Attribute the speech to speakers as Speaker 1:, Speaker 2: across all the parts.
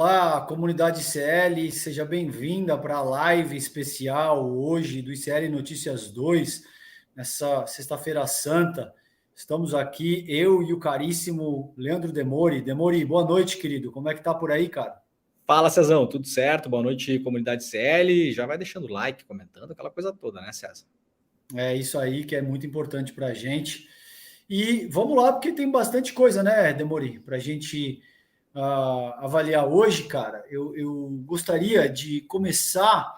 Speaker 1: Olá, comunidade ICL, seja bem-vinda para a live especial hoje do ICL Notícias 2, nessa sexta-feira santa. Estamos aqui, eu e o caríssimo Leandro Demori. Demori, boa noite, querido. Como é que tá por aí, cara?
Speaker 2: Fala, Cezão, tudo certo? Boa noite, comunidade CL. Já vai deixando like, comentando, aquela coisa toda, né, César?
Speaker 1: É isso aí que é muito importante para a gente. E vamos lá, porque tem bastante coisa, né, Demori, para a gente avaliar hoje, cara. Eu gostaria de começar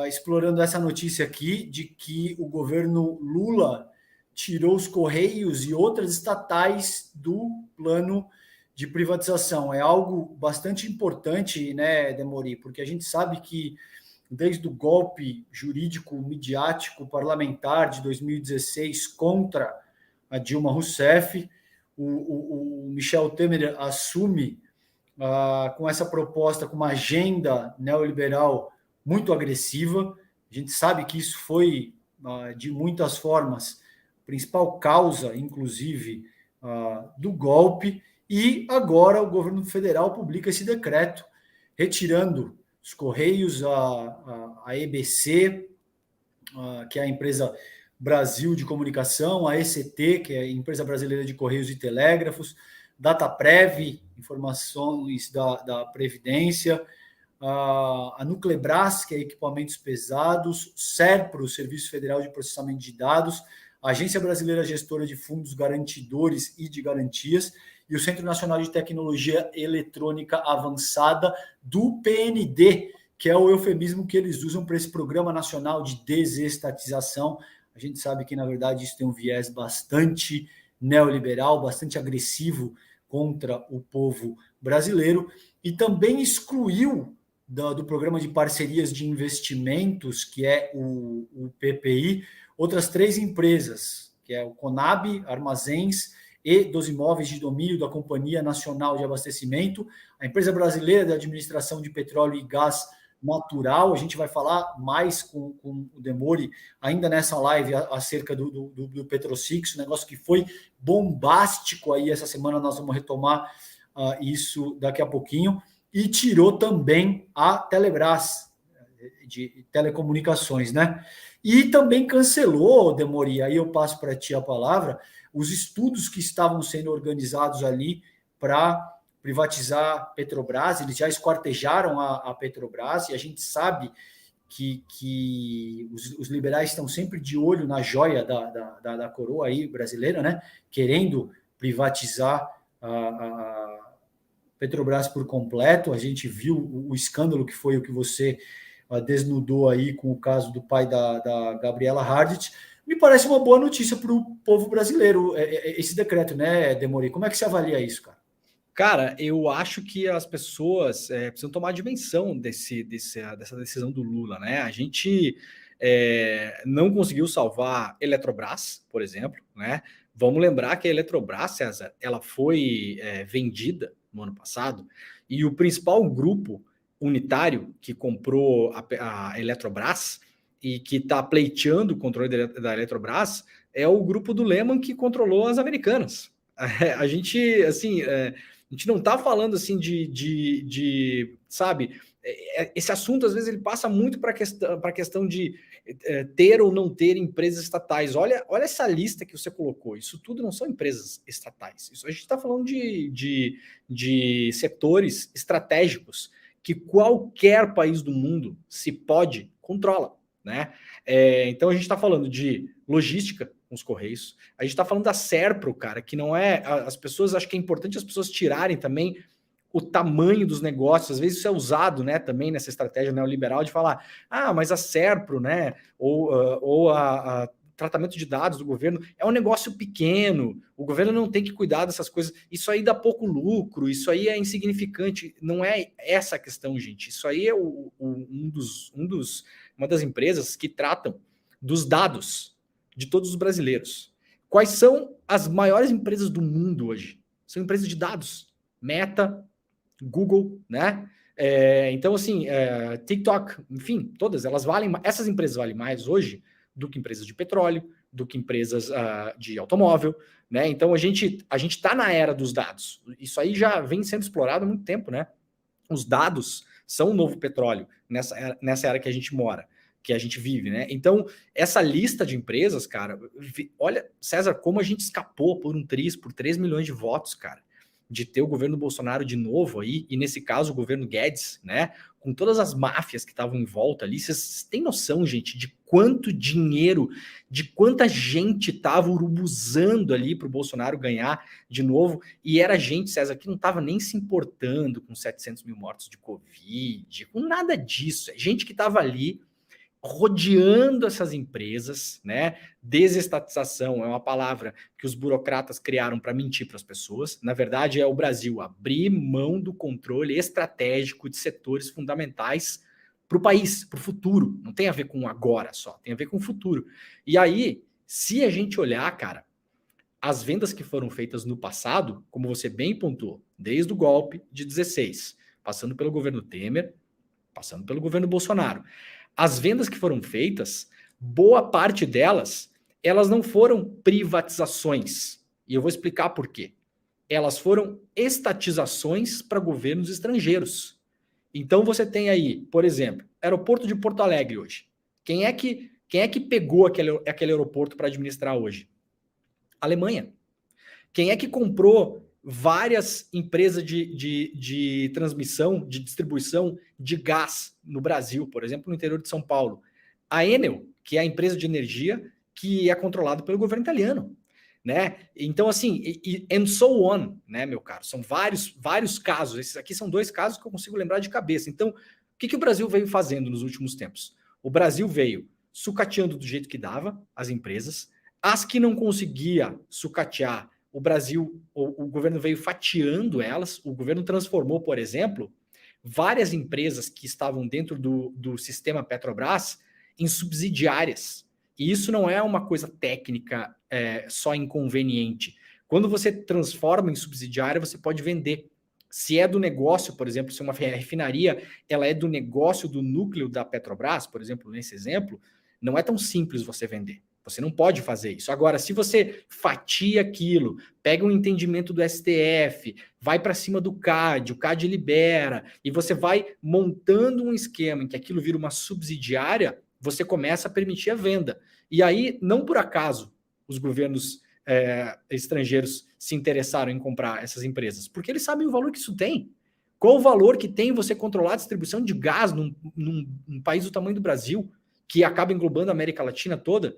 Speaker 1: explorando essa notícia aqui de que o governo Lula tirou os Correios e outras estatais do plano de privatização. É algo bastante importante, né, Demori? Porque a gente sabe que desde o golpe jurídico, midiático, parlamentar de 2016 contra a Dilma Rousseff, o Michel Temer assume com essa proposta, com uma agenda neoliberal muito agressiva. A gente sabe que isso foi, de muitas formas, a principal causa, inclusive, do golpe. E agora o governo federal publica esse decreto, retirando os Correios, a EBC, que é a empresa Brasil de Comunicação, a ECT, que é a Empresa Brasileira de Correios e Telégrafos, Dataprev, informações da Previdência, a Nuclebras, que é equipamentos pesados, SERPRO, Serviço Federal de Processamento de Dados, a Agência Brasileira Gestora de Fundos Garantidores e de Garantias, e o Centro Nacional de Tecnologia Eletrônica Avançada do PND, que é o eufemismo que eles usam para esse Programa Nacional de Desestatização. A gente sabe que, na verdade, isso tem um viés bastante neoliberal, bastante agressivo contra o povo brasileiro, e também excluiu do Programa de Parcerias de Investimentos, que é o PPI, outras 3 empresas, que é o Conab, Armazéns e dos Imóveis de Domínio da Companhia Nacional de Abastecimento, a Empresa Brasileira de Administração de Petróleo e Gás Natural. A gente vai falar mais com o Demori ainda nessa live acerca do Petrosix, um negócio que foi bombástico aí essa semana. Nós vamos retomar isso daqui a pouquinho. E tirou também a Telebrás, de telecomunicações, né? E também cancelou, Demori, aí eu passo para ti a palavra, os estudos que estavam sendo organizados ali para privatizar Petrobras. Eles já esquartejaram a Petrobras, e a gente sabe que os liberais estão sempre de olho na joia da coroa aí brasileira, né? Querendo privatizar a Petrobras por completo. A gente viu o escândalo que foi o que você desnudou aí com o caso do pai da Gabriela Hardit. Me parece uma boa notícia para o povo brasileiro, esse decreto, né, Demori? Como é que você avalia isso, cara?
Speaker 2: Cara, eu acho que as pessoas precisam tomar a dimensão dessa decisão do Lula, né? A gente não conseguiu salvar Eletrobras, por exemplo, né? Vamos lembrar que a Eletrobras, César, ela foi vendida no ano passado, e o principal grupo unitário que comprou a Eletrobras e que está pleiteando o controle da Eletrobras é o grupo do Lehman, que controlou as americanas. A gente, assim, a gente não está falando assim sabe, esse assunto às vezes ele passa muito para a questão de ter ou não ter empresas estatais. Olha essa lista que você colocou, isso tudo não são empresas estatais, isso a gente está falando de setores estratégicos que qualquer país do mundo, se pode, controla, né? Então a gente está falando de logística com os Correios, a gente está falando da Serpro, cara, que não é... As pessoas, acho que é importante as pessoas tirarem também o tamanho dos negócios. Às vezes isso é usado, né, também nessa estratégia neoliberal de falar, mas a Serpro, né, ou a tratamento de dados do governo é um negócio pequeno, o governo não tem que cuidar dessas coisas, isso aí dá pouco lucro, isso aí é insignificante. Não é essa a questão, gente. Isso aí é uma das empresas que tratam dos dados de todos os brasileiros. Quais são as maiores empresas do mundo hoje? São empresas de dados. Meta, Google, né? Então, assim, TikTok, enfim, todas elas valem. Essas empresas valem mais hoje do que empresas de petróleo, do que empresas de automóvel, né? Então a gente está na era dos dados. Isso aí já vem sendo explorado há muito tempo, né? Os dados são o novo petróleo nessa era que a gente mora, que a gente vive, né? Então, essa lista de empresas, cara, olha, César, como a gente escapou por por 3 milhões de votos, cara, de ter o governo Bolsonaro de novo aí, e nesse caso o governo Guedes, né? Com todas as máfias que estavam em volta ali, vocês têm noção, gente, de quanto dinheiro, de quanta gente estava urubuzando ali para o Bolsonaro ganhar de novo, e era gente, César, que não estava nem se importando com 700 mil mortos de Covid, com nada disso, é gente que estava ali rodeando essas empresas, né? Desestatização é uma palavra que os burocratas criaram para mentir para as pessoas. Na verdade, é o Brasil abrir mão do controle estratégico de setores fundamentais para o país, para o futuro. Não tem a ver com agora só, tem a ver com o futuro. E aí, se a gente olhar, cara, as vendas que foram feitas no passado, como você bem pontuou, desde o golpe de 16, passando pelo governo Temer, passando pelo governo Bolsonaro, as vendas que foram feitas, boa parte delas, elas não foram privatizações. E eu vou explicar por quê. Elas foram estatizações para governos estrangeiros. Então você tem aí, por exemplo, aeroporto de Porto Alegre hoje. Quem é que pegou aquele aeroporto para administrar hoje? Alemanha. Quem é que comprou várias empresas de transmissão, de distribuição de gás no Brasil, por exemplo, no interior de São Paulo? A Enel, que é a empresa de energia que é controlada pelo governo italiano, né? Então, assim, and so on, né, meu caro? São vários casos. Esses aqui são 2 casos que eu consigo lembrar de cabeça. Então, o que o Brasil veio fazendo nos últimos tempos? O Brasil veio sucateando do jeito que dava as empresas, as que não conseguia sucatear, o Brasil, o governo veio fatiando elas, o governo transformou, por exemplo, várias empresas que estavam dentro do sistema Petrobras em subsidiárias. E isso não é uma coisa técnica só inconveniente. Quando você transforma em subsidiária, você pode vender. Se é do negócio, por exemplo, se uma refinaria ela é do negócio do núcleo da Petrobras, por exemplo, nesse exemplo, não é tão simples você vender. Você não pode fazer isso. Agora, se você fatia aquilo, pega um entendimento do STF, vai para cima do CAD, o CAD libera, e você vai montando um esquema em que aquilo vira uma subsidiária, você começa a permitir a venda. E aí, não por acaso, os governos estrangeiros se interessaram em comprar essas empresas, porque eles sabem o valor que isso tem. Qual o valor que tem você controlar a distribuição de gás num país do tamanho do Brasil, que acaba englobando a América Latina toda?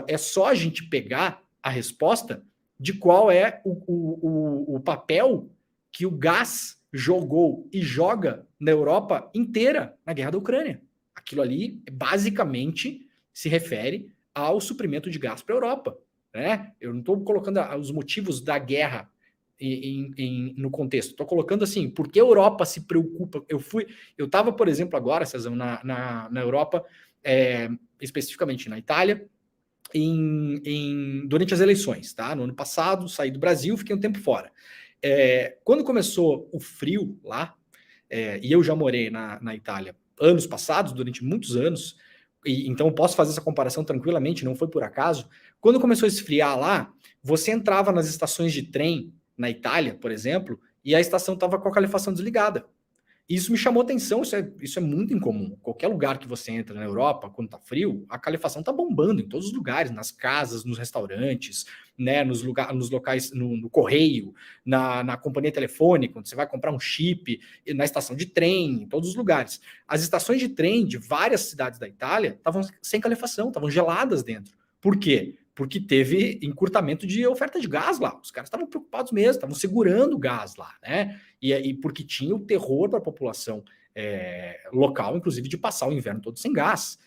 Speaker 2: É só a gente pegar a resposta de qual é o papel que o gás jogou e joga na Europa inteira na guerra da Ucrânia. Aquilo ali basicamente se refere ao suprimento de gás para a Europa, né? Eu não estou colocando os motivos da guerra no contexto. Estou colocando assim, por que a Europa se preocupa? Eu estava, por exemplo, agora, Cezão, na Europa, especificamente na Itália, durante as eleições, tá? No ano passado, saí do Brasil, fiquei um tempo fora. Quando começou o frio lá, e eu já morei na Itália anos passados, durante muitos anos, então eu posso fazer essa comparação tranquilamente, não foi por acaso. Quando começou a esfriar lá, você entrava nas estações de trem na Itália, por exemplo, e a estação estava com a calefação desligada. Isso me chamou atenção, isso é muito incomum. Qualquer lugar que você entra na Europa, quando tá frio, a calefação tá bombando em todos os lugares, nas casas, nos restaurantes, né, nos locais, no correio, na companhia telefônica, quando você vai comprar um chip, na estação de trem, em todos os lugares. As estações de trem de várias cidades da Itália estavam sem calefação, estavam geladas dentro. Por quê? Porque teve encurtamento de oferta de gás lá. Os caras estavam preocupados mesmo, estavam segurando o gás lá, né? E porque tinha o terror para a população local, inclusive, de passar o inverno todo sem gás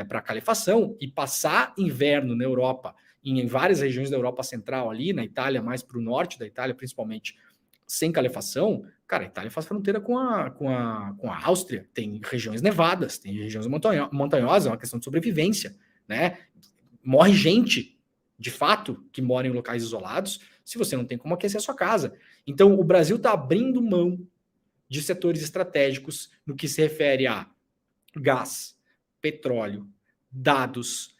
Speaker 2: para calefação. E passar inverno na Europa, em várias regiões da Europa Central ali, na Itália, mais para o norte da Itália, principalmente, sem calefação, cara, a Itália faz fronteira com a Áustria, tem regiões nevadas, tem regiões montanhosas, é uma questão de sobrevivência, né? Morre gente, de fato, que mora em locais isolados, se você não tem como aquecer a sua casa. Então, o Brasil está abrindo mão de setores estratégicos no que se refere a gás, petróleo, dados,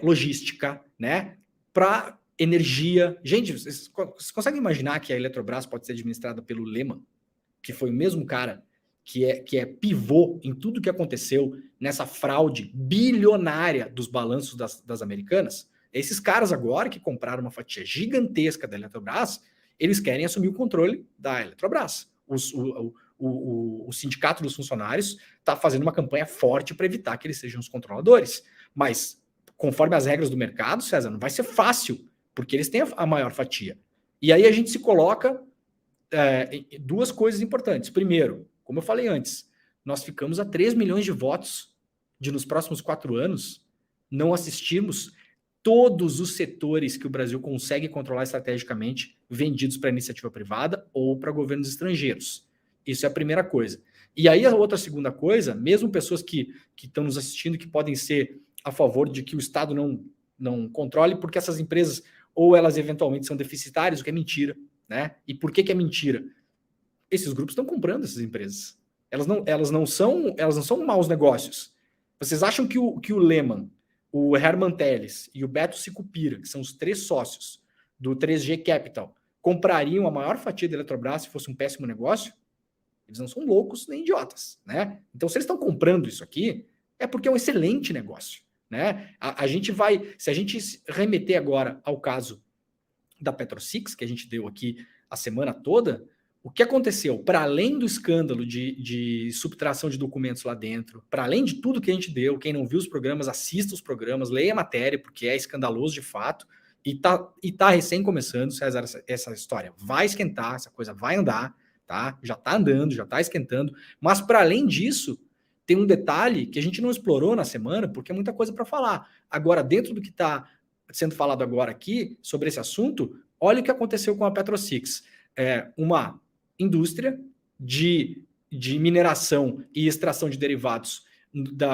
Speaker 2: logística, né? Para energia. Gente, vocês conseguem imaginar que a Eletrobras pode ser administrada pelo Lehman, que foi o mesmo cara que é pivô em tudo que aconteceu nessa fraude bilionária dos balanços das americanas, esses caras agora que compraram uma fatia gigantesca da Eletrobras, eles querem assumir o controle da Eletrobras. O sindicato dos funcionários está fazendo uma campanha forte para evitar que eles sejam os controladores. Mas, conforme as regras do mercado, César, não vai ser fácil, porque eles têm a maior fatia. E aí a gente se coloca duas coisas importantes. Primeiro, como eu falei antes, nós ficamos a 3 milhões de votos de nos próximos 4 anos não assistirmos todos os setores que o Brasil consegue controlar estrategicamente vendidos para iniciativa privada ou para governos estrangeiros. Isso é a primeira coisa. E aí a outra segunda coisa, mesmo pessoas que estão nos assistindo que podem ser a favor de que o Estado não controle, porque essas empresas ou elas eventualmente são deficitárias, o que é mentira, né? E por que é mentira? Esses grupos estão comprando essas empresas. Elas não são maus negócios. Vocês acham que o Lehman, o Herman Telles e o Beto Sicupira, que são os 3 sócios do 3G Capital, comprariam a maior fatia da Eletrobras se fosse um péssimo negócio? Eles não são loucos nem idiotas, né? Então, se eles estão comprando isso aqui, é porque é um excelente negócio, né? Se a gente remeter agora ao caso da PetroSix, que a gente deu aqui a semana toda, o que aconteceu? Para além do escândalo de subtração de documentos lá dentro, para além de tudo que a gente deu, quem não viu os programas, assista os programas, leia a matéria, porque é escandaloso de fato, e tá recém começando, César, essa história vai esquentar, essa coisa vai andar, tá? Já tá andando, já tá esquentando, mas para além disso, tem um detalhe que a gente não explorou na semana, porque é muita coisa para falar. Agora, dentro do que está sendo falado agora aqui, sobre esse assunto, olha o que aconteceu com a PetroSix. Uma indústria de mineração e extração de derivados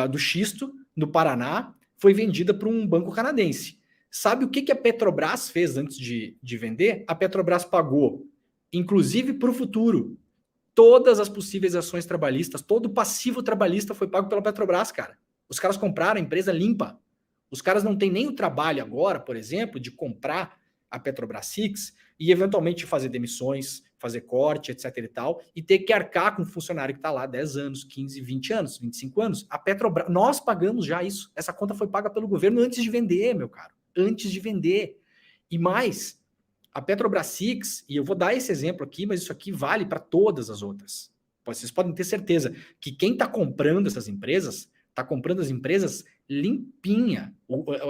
Speaker 2: do xisto, no Paraná, foi vendida para um banco canadense. Sabe o que a Petrobras fez antes de vender? A Petrobras pagou, inclusive para o futuro, todas as possíveis ações trabalhistas, todo o passivo trabalhista foi pago pela Petrobras, cara. Os caras compraram a empresa limpa. Os caras não têm nem o trabalho agora, por exemplo, de comprar a Petrobras Six e eventualmente fazer demissões, fazer corte, etc e tal, e ter que arcar com um funcionário que está lá 10 anos, 15, 20 anos, 25 anos. A Petrobras, nós pagamos já isso. Essa conta foi paga pelo governo antes de vender, meu caro. Antes de vender. E mais, a Petrobras Six, e eu vou dar esse exemplo aqui, mas isso aqui vale para todas as outras. Vocês podem ter certeza que quem está comprando essas empresas, está comprando as empresas limpinha.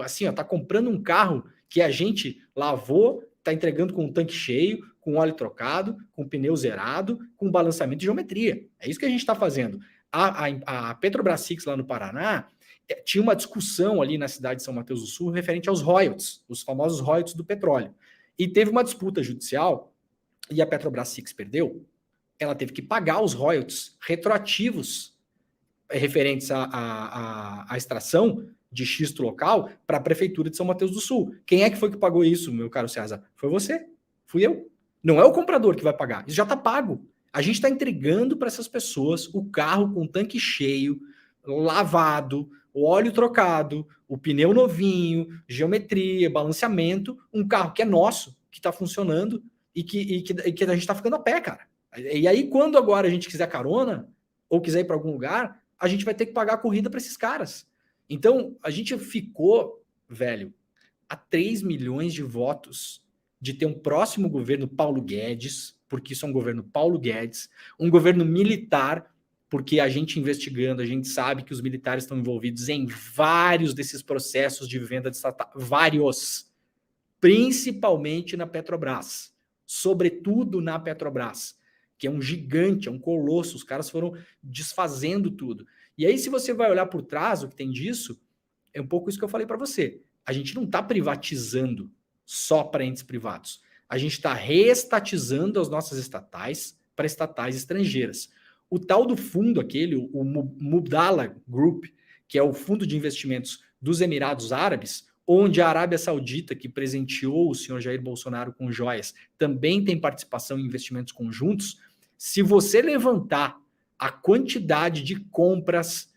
Speaker 2: Assim, está comprando um carro que a gente lavou, está entregando com um tanque cheio, com óleo trocado, com pneu zerado, com balanceamento de geometria. É isso que a gente está fazendo. A Petrobras Six lá no Paraná tinha uma discussão ali na cidade de São Mateus do Sul referente aos royalties, os famosos royalties do petróleo. E teve uma disputa judicial e a Petrobras Six perdeu. Ela teve que pagar os royalties retroativos referentes à extração de xisto local para a Prefeitura de São Mateus do Sul. Quem é que foi que pagou isso, meu caro César? Foi você, fui eu. Não é o comprador que vai pagar, isso já está pago. A gente está entregando para essas pessoas o carro com o tanque cheio, lavado, o óleo trocado, o pneu novinho, geometria, balanceamento, um carro que é nosso, que está funcionando e que a gente está ficando a pé, cara. E aí, quando agora a gente quiser carona ou quiser ir para algum lugar, a gente vai ter que pagar a corrida para esses caras. Então, a gente ficou, velho, a 3 milhões de votos de ter um próximo governo Paulo Guedes, porque isso é um governo Paulo Guedes, um governo militar, porque a gente investigando, a gente sabe que os militares estão envolvidos em vários desses processos de venda de estatal, vários, principalmente na Petrobras, sobretudo na Petrobras, que é um gigante, é um colosso, os caras foram desfazendo tudo. E aí, se você vai olhar por trás, o que tem disso, é um pouco isso que eu falei para você. A gente não está privatizando só para entes privados. A gente está reestatizando as nossas estatais para estatais estrangeiras. O tal do fundo aquele, o Mubadala Group, que é o fundo de investimentos dos Emirados Árabes, onde a Arábia Saudita, que presenteou o senhor Jair Bolsonaro com joias, também tem participação em investimentos conjuntos. Se você levantar a quantidade de compras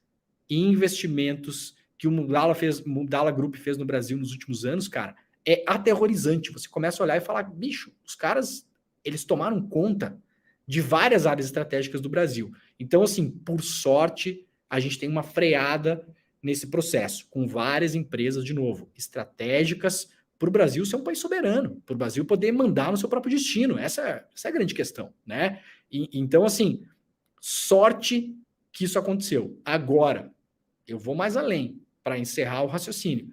Speaker 2: e investimentos que o Mubadala Group fez no Brasil nos últimos anos, cara, é aterrorizante. Você começa a olhar e falar, bicho, os caras, eles tomaram conta de várias áreas estratégicas do Brasil. Então, assim, por sorte, a gente tem uma freada nesse processo, com várias empresas, de novo, estratégicas para o Brasil ser um país soberano, para o Brasil poder mandar no seu próprio destino. Essa é a grande questão, né? Então, assim, sorte que isso aconteceu. Agora, eu vou mais além para encerrar o raciocínio.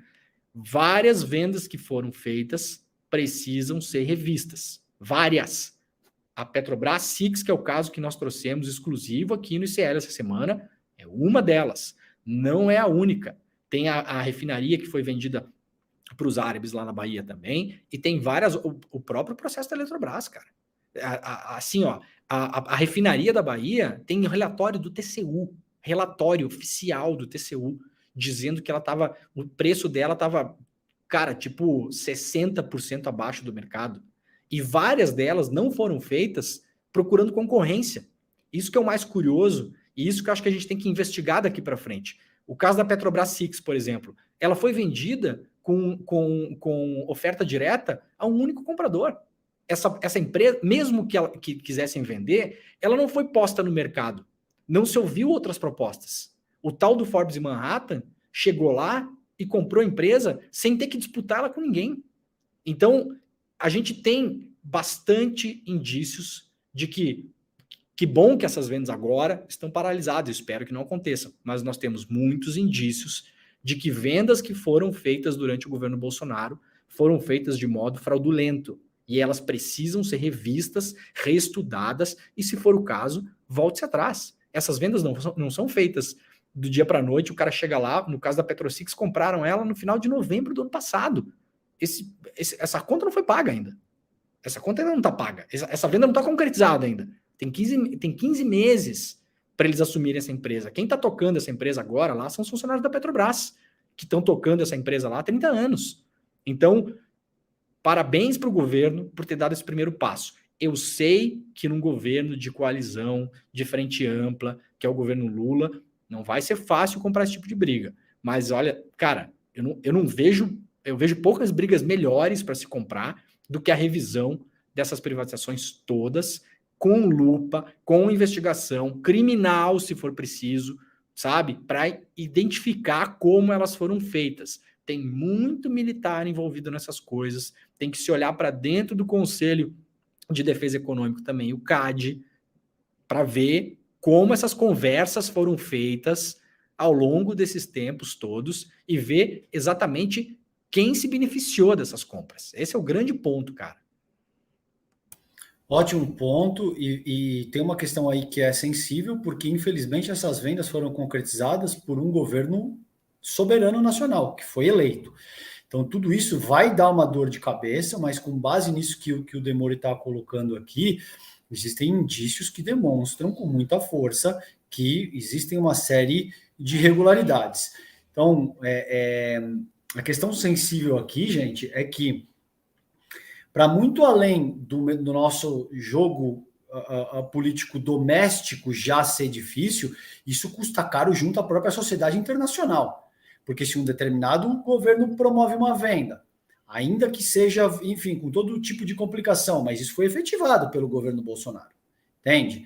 Speaker 2: Várias vendas que foram feitas precisam ser revistas. Várias. A Petrobras Six, que é o caso que nós trouxemos exclusivo aqui no ICL essa semana, é uma delas. Não é a única. Tem a refinaria que foi vendida para os árabes lá na Bahia também, e tem várias. O próprio processo da Eletrobras, cara. Assim, ó, a refinaria da Bahia tem um relatório do TCU, relatório oficial do TCU, dizendo que o preço dela estava, cara, tipo 60% abaixo do mercado. E várias delas não foram feitas procurando concorrência. Isso que é o mais curioso, e isso que eu acho que a gente tem que investigar daqui para frente. O caso da Petrobras Six, por exemplo, ela foi vendida com oferta direta a um único comprador. Essa empresa, mesmo que quisessem vender, ela não foi posta no mercado. Não se ouviu outras propostas. O tal do Forbes Manhattan chegou lá e comprou a empresa sem ter que disputá-la com ninguém. Então, a gente tem bastante indícios de que bom que essas vendas agora estão paralisadas, espero que não aconteçam, mas nós temos muitos indícios de que vendas que foram feitas durante o governo Bolsonaro foram feitas de modo fraudulento, e elas precisam ser revistas, reestudadas, e se for o caso, volte-se atrás. Essas vendas não são feitas do dia para a noite, o cara chega lá, no caso da PetroSix, compraram ela no final de novembro do ano passado. Essa conta não foi paga ainda. Essa conta ainda não está paga. Essa venda não está concretizada ainda. Tem 15 meses para eles assumirem essa empresa. Quem está tocando essa empresa agora lá são os funcionários da Petrobras, que estão tocando essa empresa lá há 30 anos. Então, parabéns para o governo por ter dado esse primeiro passo. Eu sei que num governo de coalizão, de frente ampla, que é o governo Lula, não vai ser fácil comprar esse tipo de briga. Mas olha, cara, eu não vejo, eu vejo poucas brigas melhores para se comprar do que a revisão dessas privatizações todas, com lupa, com investigação criminal, se for preciso, sabe? Para identificar como elas foram feitas. Tem muito militar envolvido nessas coisas, tem que se olhar para dentro do Conselho de Defesa Econômica também, o CAD, para ver como essas conversas foram feitas ao longo desses tempos todos e ver exatamente quem se beneficiou dessas compras. Esse é o grande ponto, cara.
Speaker 1: Ótimo ponto, e tem uma questão aí que é sensível, porque infelizmente essas vendas foram concretizadas por um governo soberano nacional, que foi eleito. Então tudo isso vai dar uma dor de cabeça, mas com base nisso que o Demori está colocando aqui, existem indícios que demonstram com muita força que existem uma série de irregularidades. Então, a questão sensível aqui, gente, é que para muito além do nosso jogo político doméstico já ser difícil, isso custa caro junto à própria sociedade internacional. Porque se um determinado governo promove uma venda, ainda que seja, enfim, com todo tipo de complicação, mas isso foi efetivado pelo governo Bolsonaro, entende?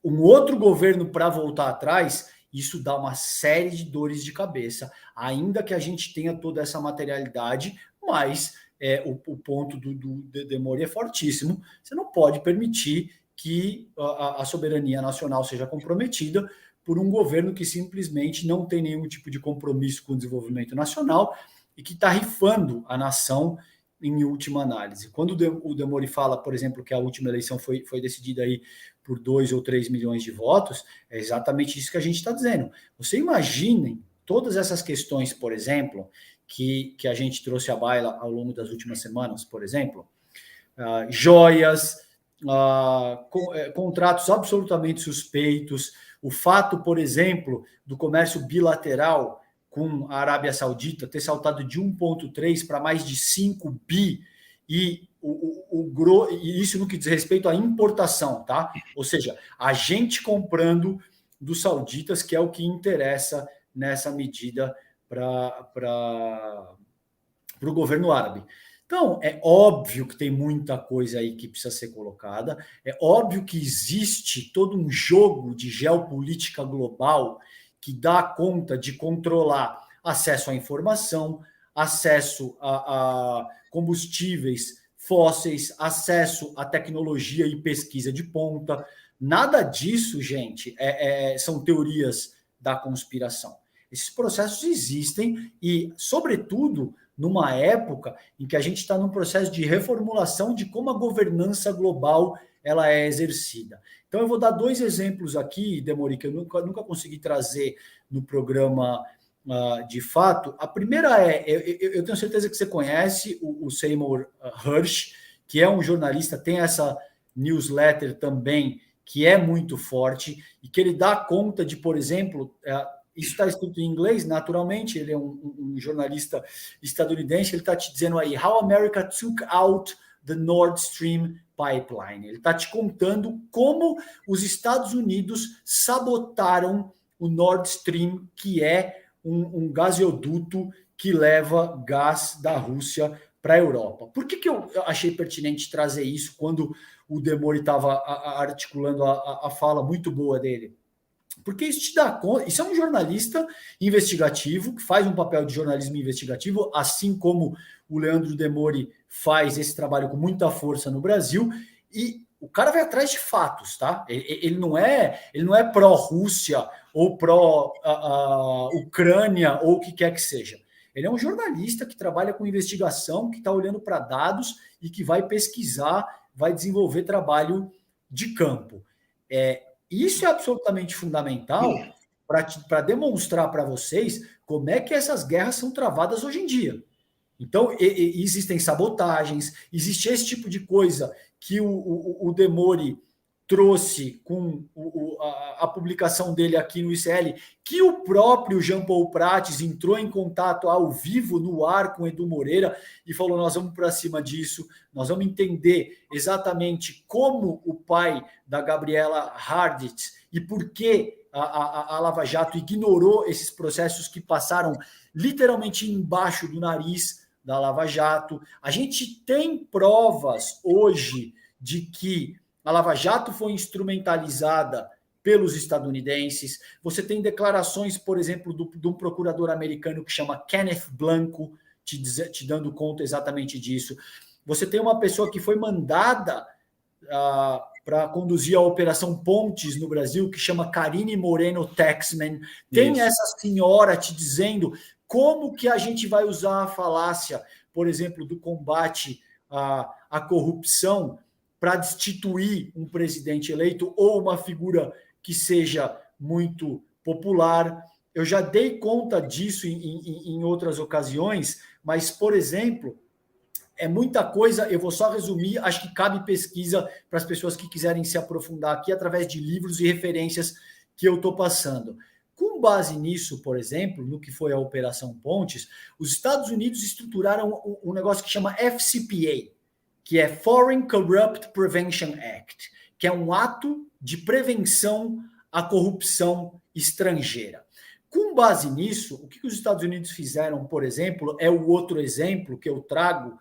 Speaker 1: Um outro governo, para voltar atrás, isso dá uma série de dores de cabeça, ainda que a gente tenha toda essa materialidade, mas o ponto do Demori é fortíssimo. Você não pode permitir que a soberania nacional seja comprometida por um governo que simplesmente não tem nenhum tipo de compromisso com o desenvolvimento nacional e que está rifando a nação em última análise. Quando o Demori fala, por exemplo, que a última eleição foi decidida aí por 2 ou 3 milhões de votos, é exatamente isso que a gente está dizendo. Você imaginem todas essas questões, por exemplo, que a gente trouxe à baila ao longo das últimas semanas, por exemplo, joias, contratos absolutamente suspeitos, o fato, por exemplo, do comércio bilateral com a Arábia Saudita ter saltado de 1,3 para mais de 5 bi, e isso no que diz respeito à importação, tá? Ou seja, a gente comprando dos sauditas, que é o que interessa nessa medida para o governo árabe. Então, é óbvio que tem muita coisa aí que precisa ser colocada, é óbvio que existe todo um jogo de geopolítica global que dá conta de controlar acesso à informação, acesso a combustíveis fósseis, acesso à tecnologia e pesquisa de ponta. Nada disso, gente, são teorias da conspiração. Esses processos existem e, sobretudo, numa época em que a gente está num processo de reformulação de como a governança global ela é exercida. Então, eu vou dar 2 exemplos aqui, Demori, que eu nunca consegui trazer no programa de fato. A primeira eu tenho certeza que você conhece o Seymour Hersh, que é um jornalista, tem essa newsletter também, que é muito forte, e que ele dá conta de, por exemplo, isso está escrito em inglês, naturalmente, ele é um jornalista estadunidense, ele está te dizendo aí, How America Took Out the Nord Stream Pipeline. Ele está te contando como os Estados Unidos sabotaram o Nord Stream, que é um gasoduto que leva gás da Rússia para a Europa. Por que eu achei pertinente trazer isso quando o Demori estava articulando a fala muito boa dele? Porque isso te dá conta, isso é um jornalista investigativo, que faz um papel de jornalismo investigativo, assim como o Leandro Demori faz esse trabalho com muita força no Brasil, e o cara vai atrás de fatos, tá? Ele não é pró-Rússia ou pró-Ucrânia ou o que quer que seja. Ele é um jornalista que trabalha com investigação, que está olhando para dados e que vai pesquisar, vai desenvolver trabalho de campo. Isso é absolutamente fundamental para demonstrar para vocês como é que essas guerras são travadas hoje em dia. Então, existem sabotagens, existe esse tipo de coisa que o Demori trouxe com a publicação dele aqui no ICL, que o próprio Jean Paul Prates entrou em contato ao vivo, no ar, com o Edu Moreira e falou, nós vamos para cima disso, nós vamos entender exatamente como o pai da Gabriela Hardit e por que a Lava Jato ignorou esses processos que passaram literalmente embaixo do nariz da Lava Jato. A gente tem provas hoje de que a Lava Jato foi instrumentalizada pelos estadunidenses. Você tem declarações, por exemplo, de um procurador americano que chama Kenneth Blanco, te dando conta exatamente disso. Você tem uma pessoa que foi mandada para conduzir a Operação Pontes no Brasil, que chama Karine Moreno Taxman. Tem essa senhora te dizendo como que a gente vai usar a falácia, por exemplo, do combate à corrupção para destituir um presidente eleito ou uma figura que seja muito popular. Eu já dei conta disso em outras ocasiões, mas, por exemplo, é muita coisa, eu vou só resumir, acho que cabe pesquisa para as pessoas que quiserem se aprofundar aqui através de livros e referências que eu estou passando. Com base nisso, por exemplo, no que foi a Operação Pontes, os Estados Unidos estruturaram um negócio que chama FCPA, que é Foreign Corrupt Prevention Act, que é um ato de prevenção à corrupção estrangeira. Com base nisso, o que os Estados Unidos fizeram, por exemplo, é o outro exemplo que eu trago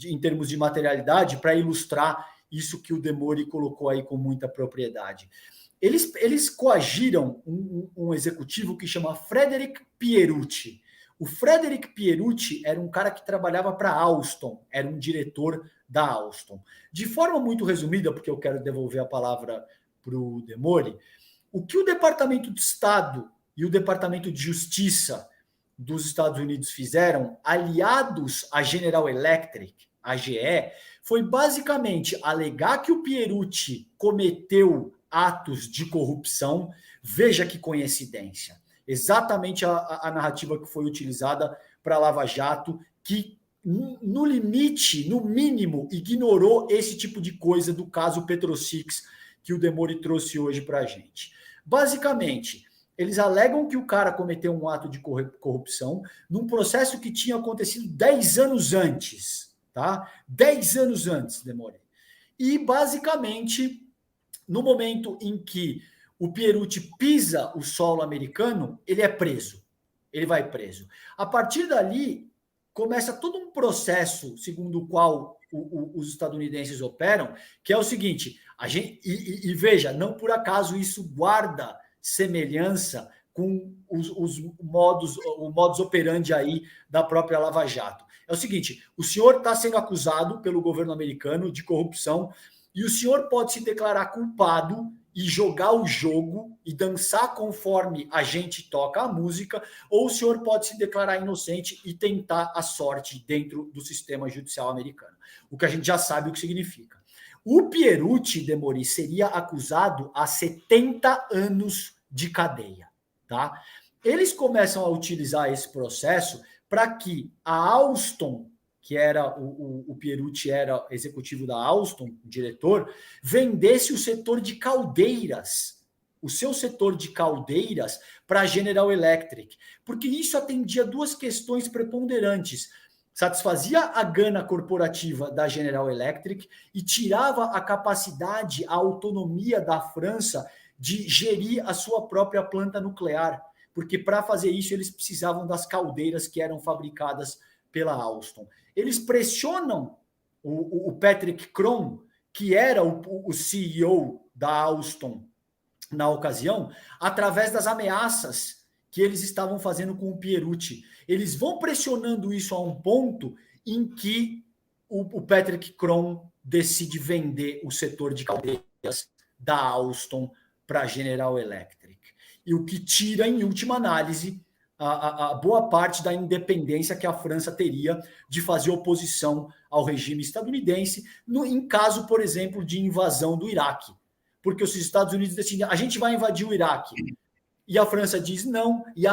Speaker 1: em termos de materialidade para ilustrar isso que o Demori colocou aí com muita propriedade. Eles coagiram um executivo que chama Frederick Pierucci. O Frederick Pierucci era um cara que trabalhava para a Alstom, era um diretor da Alstom. De forma muito resumida, porque eu quero devolver a palavra para o Demori, o que o Departamento de Estado e o Departamento de Justiça dos Estados Unidos fizeram, aliados à General Electric, a GE, foi basicamente alegar que o Pierucci cometeu atos de corrupção. Veja que coincidência. Exatamente a narrativa que foi utilizada para a Lava Jato, que no limite, no mínimo, ignorou esse tipo de coisa do caso Petrosix que o Demori trouxe hoje para a gente. Basicamente, eles alegam que o cara cometeu um ato de corrupção num processo que tinha acontecido 10 anos antes, tá? 10 anos antes, Demori. E, basicamente, no momento em que o Pierucci pisa o solo americano, ele é preso. Ele vai preso. A partir dali, começa todo um processo segundo o qual os estadunidenses operam, que é o seguinte, e veja, não por acaso isso guarda semelhança com o modus operandi aí da própria Lava Jato. É o seguinte, o senhor está sendo acusado pelo governo americano de corrupção e o senhor pode se declarar culpado e jogar o jogo e dançar conforme a gente toca a música, ou o senhor pode se declarar inocente e tentar a sorte dentro do sistema judicial americano. O que a gente já sabe o que significa. O Pierucci, Demori, seria acusado a 70 anos de cadeia. Tá? Eles começam a utilizar esse processo para que a Alstom, que era o Pierucci era executivo da Alstom, diretor, vendesse o setor de caldeiras, o seu setor de caldeiras para a General Electric, porque isso atendia duas questões preponderantes. Satisfazia a gana corporativa da General Electric e tirava a capacidade, a autonomia da França de gerir a sua própria planta nuclear, porque para fazer isso eles precisavam das caldeiras que eram fabricadas pela Alstom. Eles pressionam o Patrick Kron, que era o CEO da Alstom na ocasião, através das ameaças que eles estavam fazendo com o Pierucci. Eles vão pressionando isso a um ponto em que o Patrick Kron decide vender o setor de caldeiras da Alstom para a General Electric. E o que tira, em última análise, a boa parte da independência que a França teria de fazer oposição ao regime estadunidense, em caso, por exemplo, de invasão do Iraque. Porque os Estados Unidos decidem, a gente vai invadir o Iraque. E a França diz não, e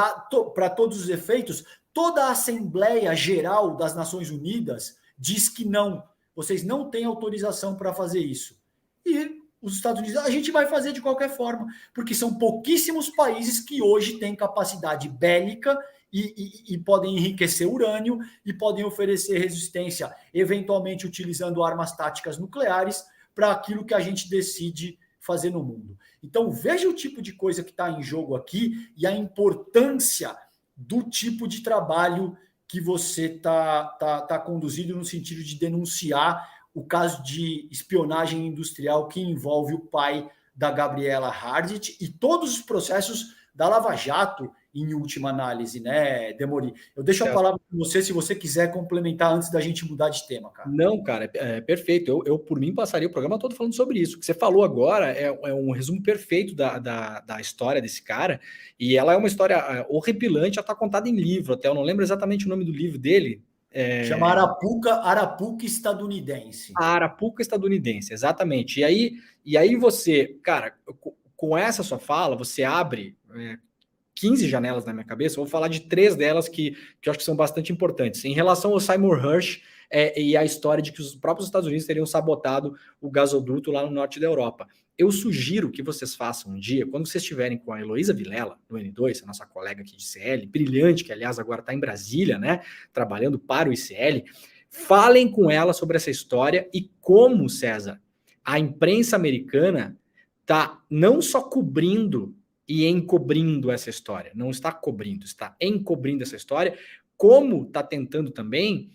Speaker 1: para todos os efeitos, toda a Assembleia Geral das Nações Unidas diz que não, vocês não têm autorização para fazer isso. E os Estados Unidos, a gente vai fazer de qualquer forma, porque são pouquíssimos países que hoje têm capacidade bélica e podem enriquecer urânio e podem oferecer resistência, eventualmente utilizando armas táticas nucleares, para aquilo que a gente decide fazer no mundo. Então, veja o tipo de coisa que está em jogo aqui e a importância do tipo de trabalho que você tá conduzindo no sentido de denunciar o caso de espionagem industrial que envolve o pai da Gabriela Hardit e todos os processos da Lava Jato, em última análise, né, Demori? Eu deixo a palavra para você, se você quiser complementar antes da gente mudar de tema, cara.
Speaker 2: Não, cara, é perfeito. Eu, por mim, passaria o programa todo falando sobre isso. O que você falou agora é um resumo perfeito da história desse cara, e ela é uma história horripilante, já está contada em livro até, eu não lembro exatamente o nome do livro dele.
Speaker 1: Chama Arapuca Estadunidense.
Speaker 2: A Arapuca Estadunidense, exatamente. E aí você, cara, com essa sua fala, você abre 15 janelas na minha cabeça. Eu vou falar de 3 delas que eu acho que são bastante importantes. Em relação ao Seymour Hersh e a história de que os próprios Estados Unidos teriam sabotado o gasoduto lá no norte da Europa. Eu sugiro que vocês façam um dia, quando vocês estiverem com a Heloísa Vilela, do N2, a nossa colega aqui de ICL, brilhante, que aliás agora está em Brasília, né, trabalhando para o ICL, falem com ela sobre essa história e como, César, a imprensa americana está não só cobrindo e encobrindo essa história, não está cobrindo, está encobrindo essa história, como está tentando também,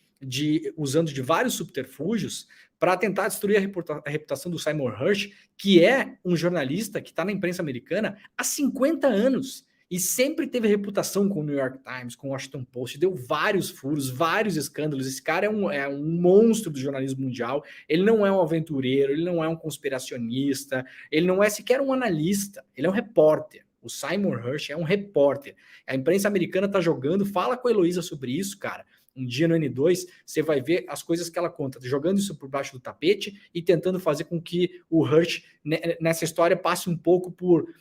Speaker 2: usando de vários subterfúgios, para tentar destruir a reputação do Seymour Hersh, que é um jornalista que está na imprensa americana há 50 anos e sempre teve reputação com o New York Times, com o Washington Post, deu vários furos, vários escândalos. Esse cara é um monstro do jornalismo mundial, ele não é um aventureiro, ele não é um conspiracionista, ele não é sequer um analista, ele é um repórter. O Seymour Hersh é um repórter. A imprensa americana está jogando, fala com a Heloísa sobre isso, cara. Um dia no N2, você vai ver as coisas que ela conta, jogando isso por baixo do tapete e tentando fazer com que o Hersh, nessa história, passe um pouco por...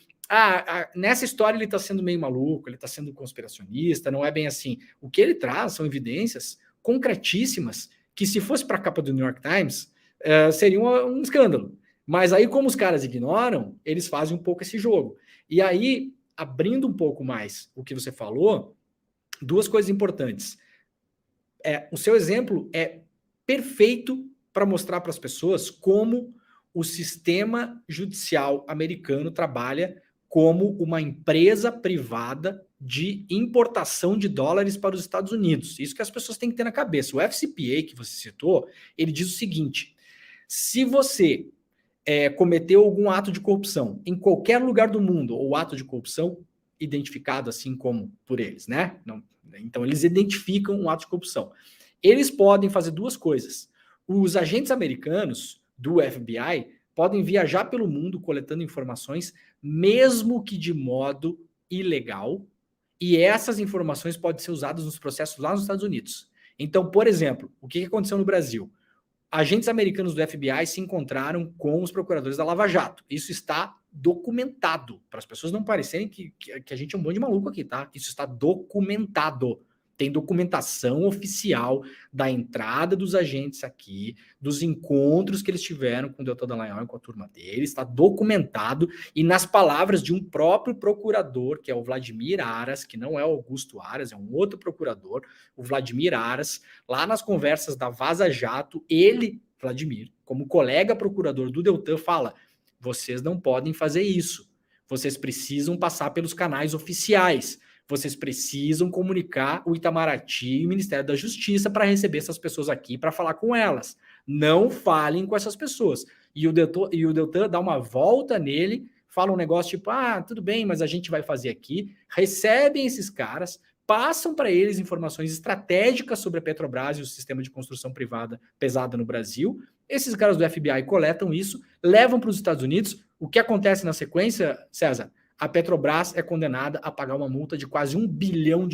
Speaker 2: nessa história ele está sendo meio maluco, ele está sendo conspiracionista, não é bem assim. O que ele traz são evidências concretíssimas que, se fosse para a capa do New York Times, seria um escândalo. Mas aí, como os caras ignoram, eles fazem um pouco esse jogo. E aí, abrindo um pouco mais o que você falou, 2 coisas importantes. O seu exemplo é perfeito para mostrar para as pessoas como o sistema judicial americano trabalha como uma empresa privada de importação de dólares para os Estados Unidos. Isso que as pessoas têm que ter na cabeça. O FCPA que você citou, ele diz o seguinte: se você cometeu algum ato de corrupção em qualquer lugar do mundo, ou ato de corrupção identificado assim como por eles, né? Não, então eles identificam um ato de corrupção. Eles podem fazer duas coisas. Os agentes americanos do FBI podem viajar pelo mundo coletando informações, mesmo que de modo ilegal, e essas informações podem ser usadas nos processos lá nos Estados Unidos. Então, por exemplo, o que aconteceu no Brasil? Agentes americanos do FBI se encontraram com os procuradores da Lava Jato. Isso está documentado, para as pessoas não parecerem que a gente é um bando de maluco aqui, tá? Isso está documentado. Tem documentação oficial da entrada dos agentes aqui, dos encontros que eles tiveram com o Deltan Dallagnol e com a turma dele, está documentado, e nas palavras de um próprio procurador, que é o Vladimir Aras, que não é o Augusto Aras, é um outro procurador, o Vladimir Aras, lá nas conversas da Vaza Jato, ele, Vladimir, como colega procurador do Deltan, fala: vocês não podem fazer isso, vocês precisam passar pelos canais oficiais, vocês precisam comunicar o Itamaraty e o Ministério da Justiça para receber essas pessoas aqui, para falar com elas. Não falem com essas pessoas. E o Deltan dá uma volta nele, fala um negócio tipo: tudo bem, mas a gente vai fazer aqui. Recebem esses caras, passam para eles informações estratégicas sobre a Petrobras e o sistema de construção privada pesada no Brasil. Esses caras do FBI coletam isso, levam para os Estados Unidos. O que acontece na sequência, César? A Petrobras é condenada a pagar uma multa de quase $1 bilhão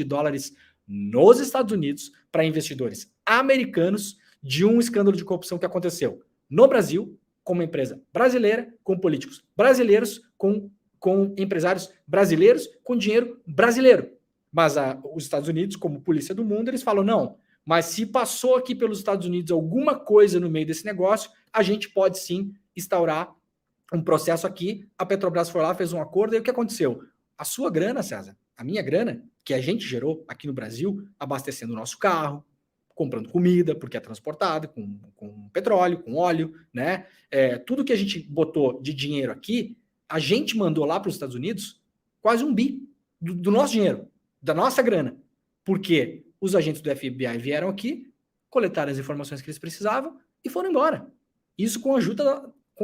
Speaker 2: nos Estados Unidos para investidores americanos de um escândalo de corrupção que aconteceu no Brasil, com uma empresa brasileira, com políticos brasileiros, com empresários brasileiros, com dinheiro brasileiro. Mas os Estados Unidos, como polícia do mundo, eles falam: não, mas se passou aqui pelos Estados Unidos alguma coisa no meio desse negócio, a gente pode sim instaurar um processo aqui. A Petrobras foi lá, fez um acordo, e o que aconteceu? A sua grana, César, a minha grana, que a gente gerou aqui no Brasil, abastecendo o nosso carro, comprando comida, porque é transportado, com petróleo, com óleo, né? Tudo que a gente botou de dinheiro aqui, a gente mandou lá para os Estados Unidos quase $1 bi do nosso dinheiro, da nossa grana. Porque os agentes do FBI vieram aqui, coletaram as informações que eles precisavam e foram embora. Isso com a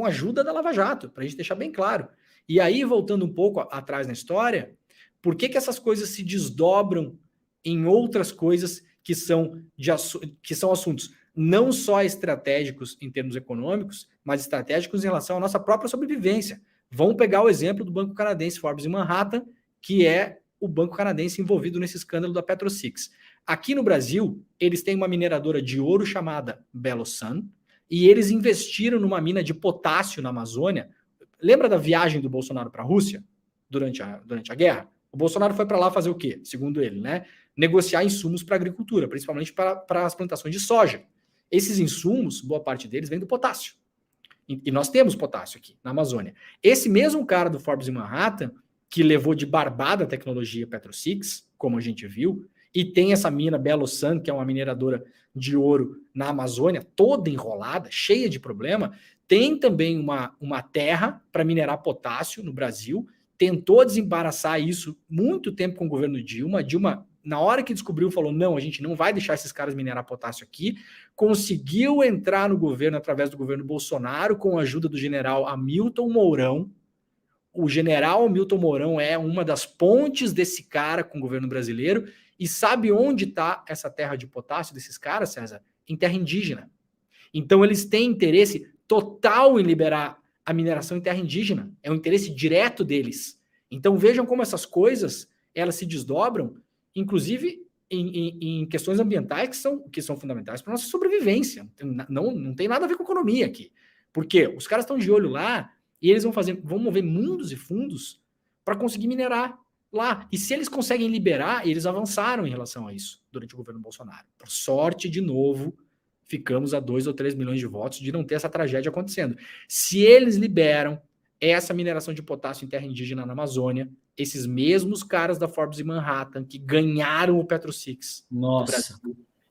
Speaker 2: ajuda da Lava Jato, para a gente deixar bem claro. E aí, voltando um pouco atrás na história, por que essas coisas se desdobram em outras coisas que são assuntos não só estratégicos em termos econômicos, mas estratégicos em relação à nossa própria sobrevivência? Vamos pegar o exemplo do Banco Canadense Forbes Manhattan, que é o banco canadense envolvido nesse escândalo da PetroSix. Aqui no Brasil, eles têm uma mineradora de ouro chamada Belo Sun, e eles investiram numa mina de potássio na Amazônia. Lembra da viagem do Bolsonaro para a Rússia durante a guerra? O Bolsonaro foi para lá fazer o quê? Segundo ele, né? Negociar insumos para a agricultura, principalmente para as plantações de soja. Esses insumos, boa parte deles, vem do potássio. E nós temos potássio aqui na Amazônia. Esse mesmo cara do Forbes Manhattan, que levou de barbada a tecnologia PetroSix, como a gente viu, e tem essa mina Belo Sun, que é uma mineradora de ouro na Amazônia, toda enrolada, cheia de problema. Tem também uma terra para minerar potássio no Brasil, tentou desembaraçar isso muito tempo com o governo Dilma. Dilma, na hora que descobriu, falou: não, a gente não vai deixar esses caras minerar potássio aqui. Conseguiu entrar no governo através do governo Bolsonaro, com a ajuda do general Hamilton Mourão. O general Hamilton Mourão é uma das pontes desse cara com o governo brasileiro. E sabe onde está essa terra de potássio desses caras, César? Em terra indígena. Então eles têm interesse total em liberar a mineração em terra indígena. É um interesse direto deles. Então vejam como essas coisas, elas se desdobram, inclusive em questões ambientais que são fundamentais para a nossa sobrevivência. Não tem nada a ver com economia aqui. Porque os caras estão de olho lá e eles vão mover mundos e fundos para conseguir minerar lá. E se eles conseguem liberar, eles avançaram em relação a isso durante o governo Bolsonaro. Por sorte, de novo, ficamos a 2 ou 3 milhões de votos de não ter essa tragédia acontecendo. Se eles liberam essa mineração de potássio em terra indígena na Amazônia, esses mesmos caras da Forbes e Manhattan que ganharam o PetroSix no Brasil,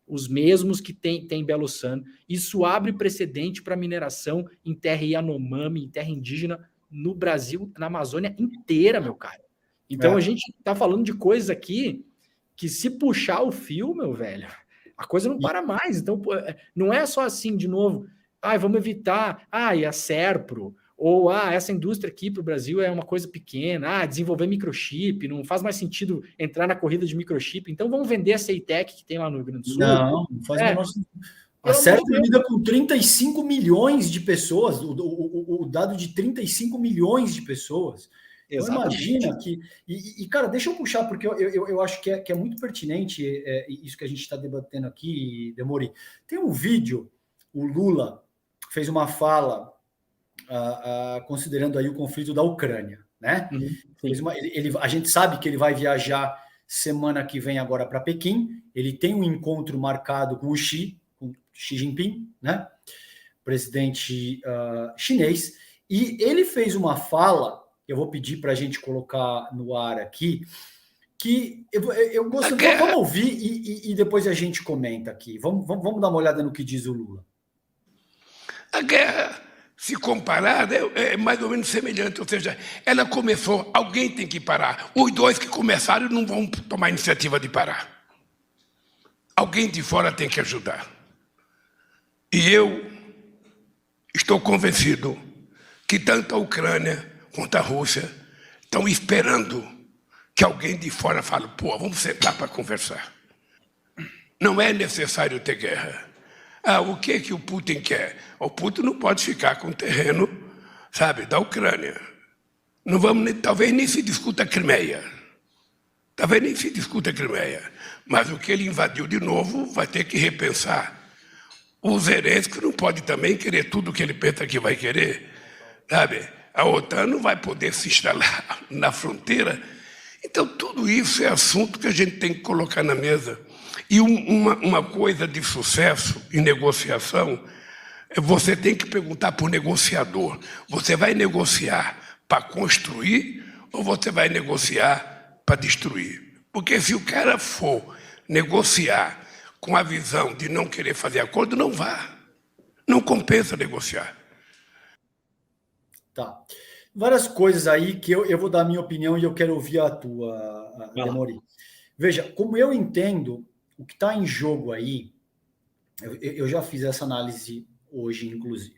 Speaker 2: os mesmos que tem Belo Sun, isso abre precedente para mineração em terra Yanomami, em terra indígena no Brasil, na Amazônia inteira, meu cara. Então a gente está falando de coisas aqui que se puxar o fio, meu velho, a coisa não para mais. Então não é só assim, de novo, vamos evitar, e a Serpro, ou essa indústria aqui para o Brasil é uma coisa pequena, desenvolver microchip, não faz mais sentido entrar na corrida de microchip, então vamos vender a Ceitec que tem lá no Rio Grande do Sul.
Speaker 1: Não faz o menor sentido. A Serpro lida com 35 milhões de pessoas, o dado de 35 milhões de pessoas. Então, imagina que... cara, deixa eu puxar, porque eu acho que é muito pertinente isso que a gente está debatendo aqui, Demori. Tem um vídeo, o Lula fez uma fala considerando aí o conflito da Ucrânia, né? A gente sabe que ele vai viajar semana que vem agora para Pequim, ele tem um encontro marcado com o Xi Jinping, né? Presidente chinês, e ele fez uma fala, eu vou pedir para a gente colocar no ar aqui, que eu gostaria, vamos ouvir e depois a gente comenta aqui. Vamos dar uma olhada no que diz o Lula.
Speaker 3: A guerra, se comparada, é mais ou menos semelhante, ou seja, ela começou, alguém tem que parar. Os dois que começaram não vão tomar a iniciativa de parar. Alguém de fora tem que ajudar. E eu estou convencido que tanto a Ucrânia quanto a Rússia estão esperando que alguém de fora fale, vamos sentar para conversar. Não é necessário ter guerra. O que o Putin quer? O Putin não pode ficar com o terreno, da Ucrânia. Não vamos, talvez nem se discuta a Crimeia. Mas o que ele invadiu de novo vai ter que repensar. O Zelensky não pode também querer tudo o que ele pensa que vai querer, A OTAN não vai poder se instalar na fronteira. Então, tudo isso é assunto que a gente tem que colocar na mesa. E uma coisa de sucesso em negociação, você tem que perguntar para o negociador, você vai negociar para construir ou você vai negociar para destruir? Porque se o cara for negociar com a visão de não querer fazer acordo, não vá. Não compensa negociar.
Speaker 1: Tá. Várias coisas aí que eu vou dar a minha opinião e eu quero ouvir a tua, Demori. Veja, como eu entendo, o que está em jogo aí, eu já fiz essa análise hoje, inclusive.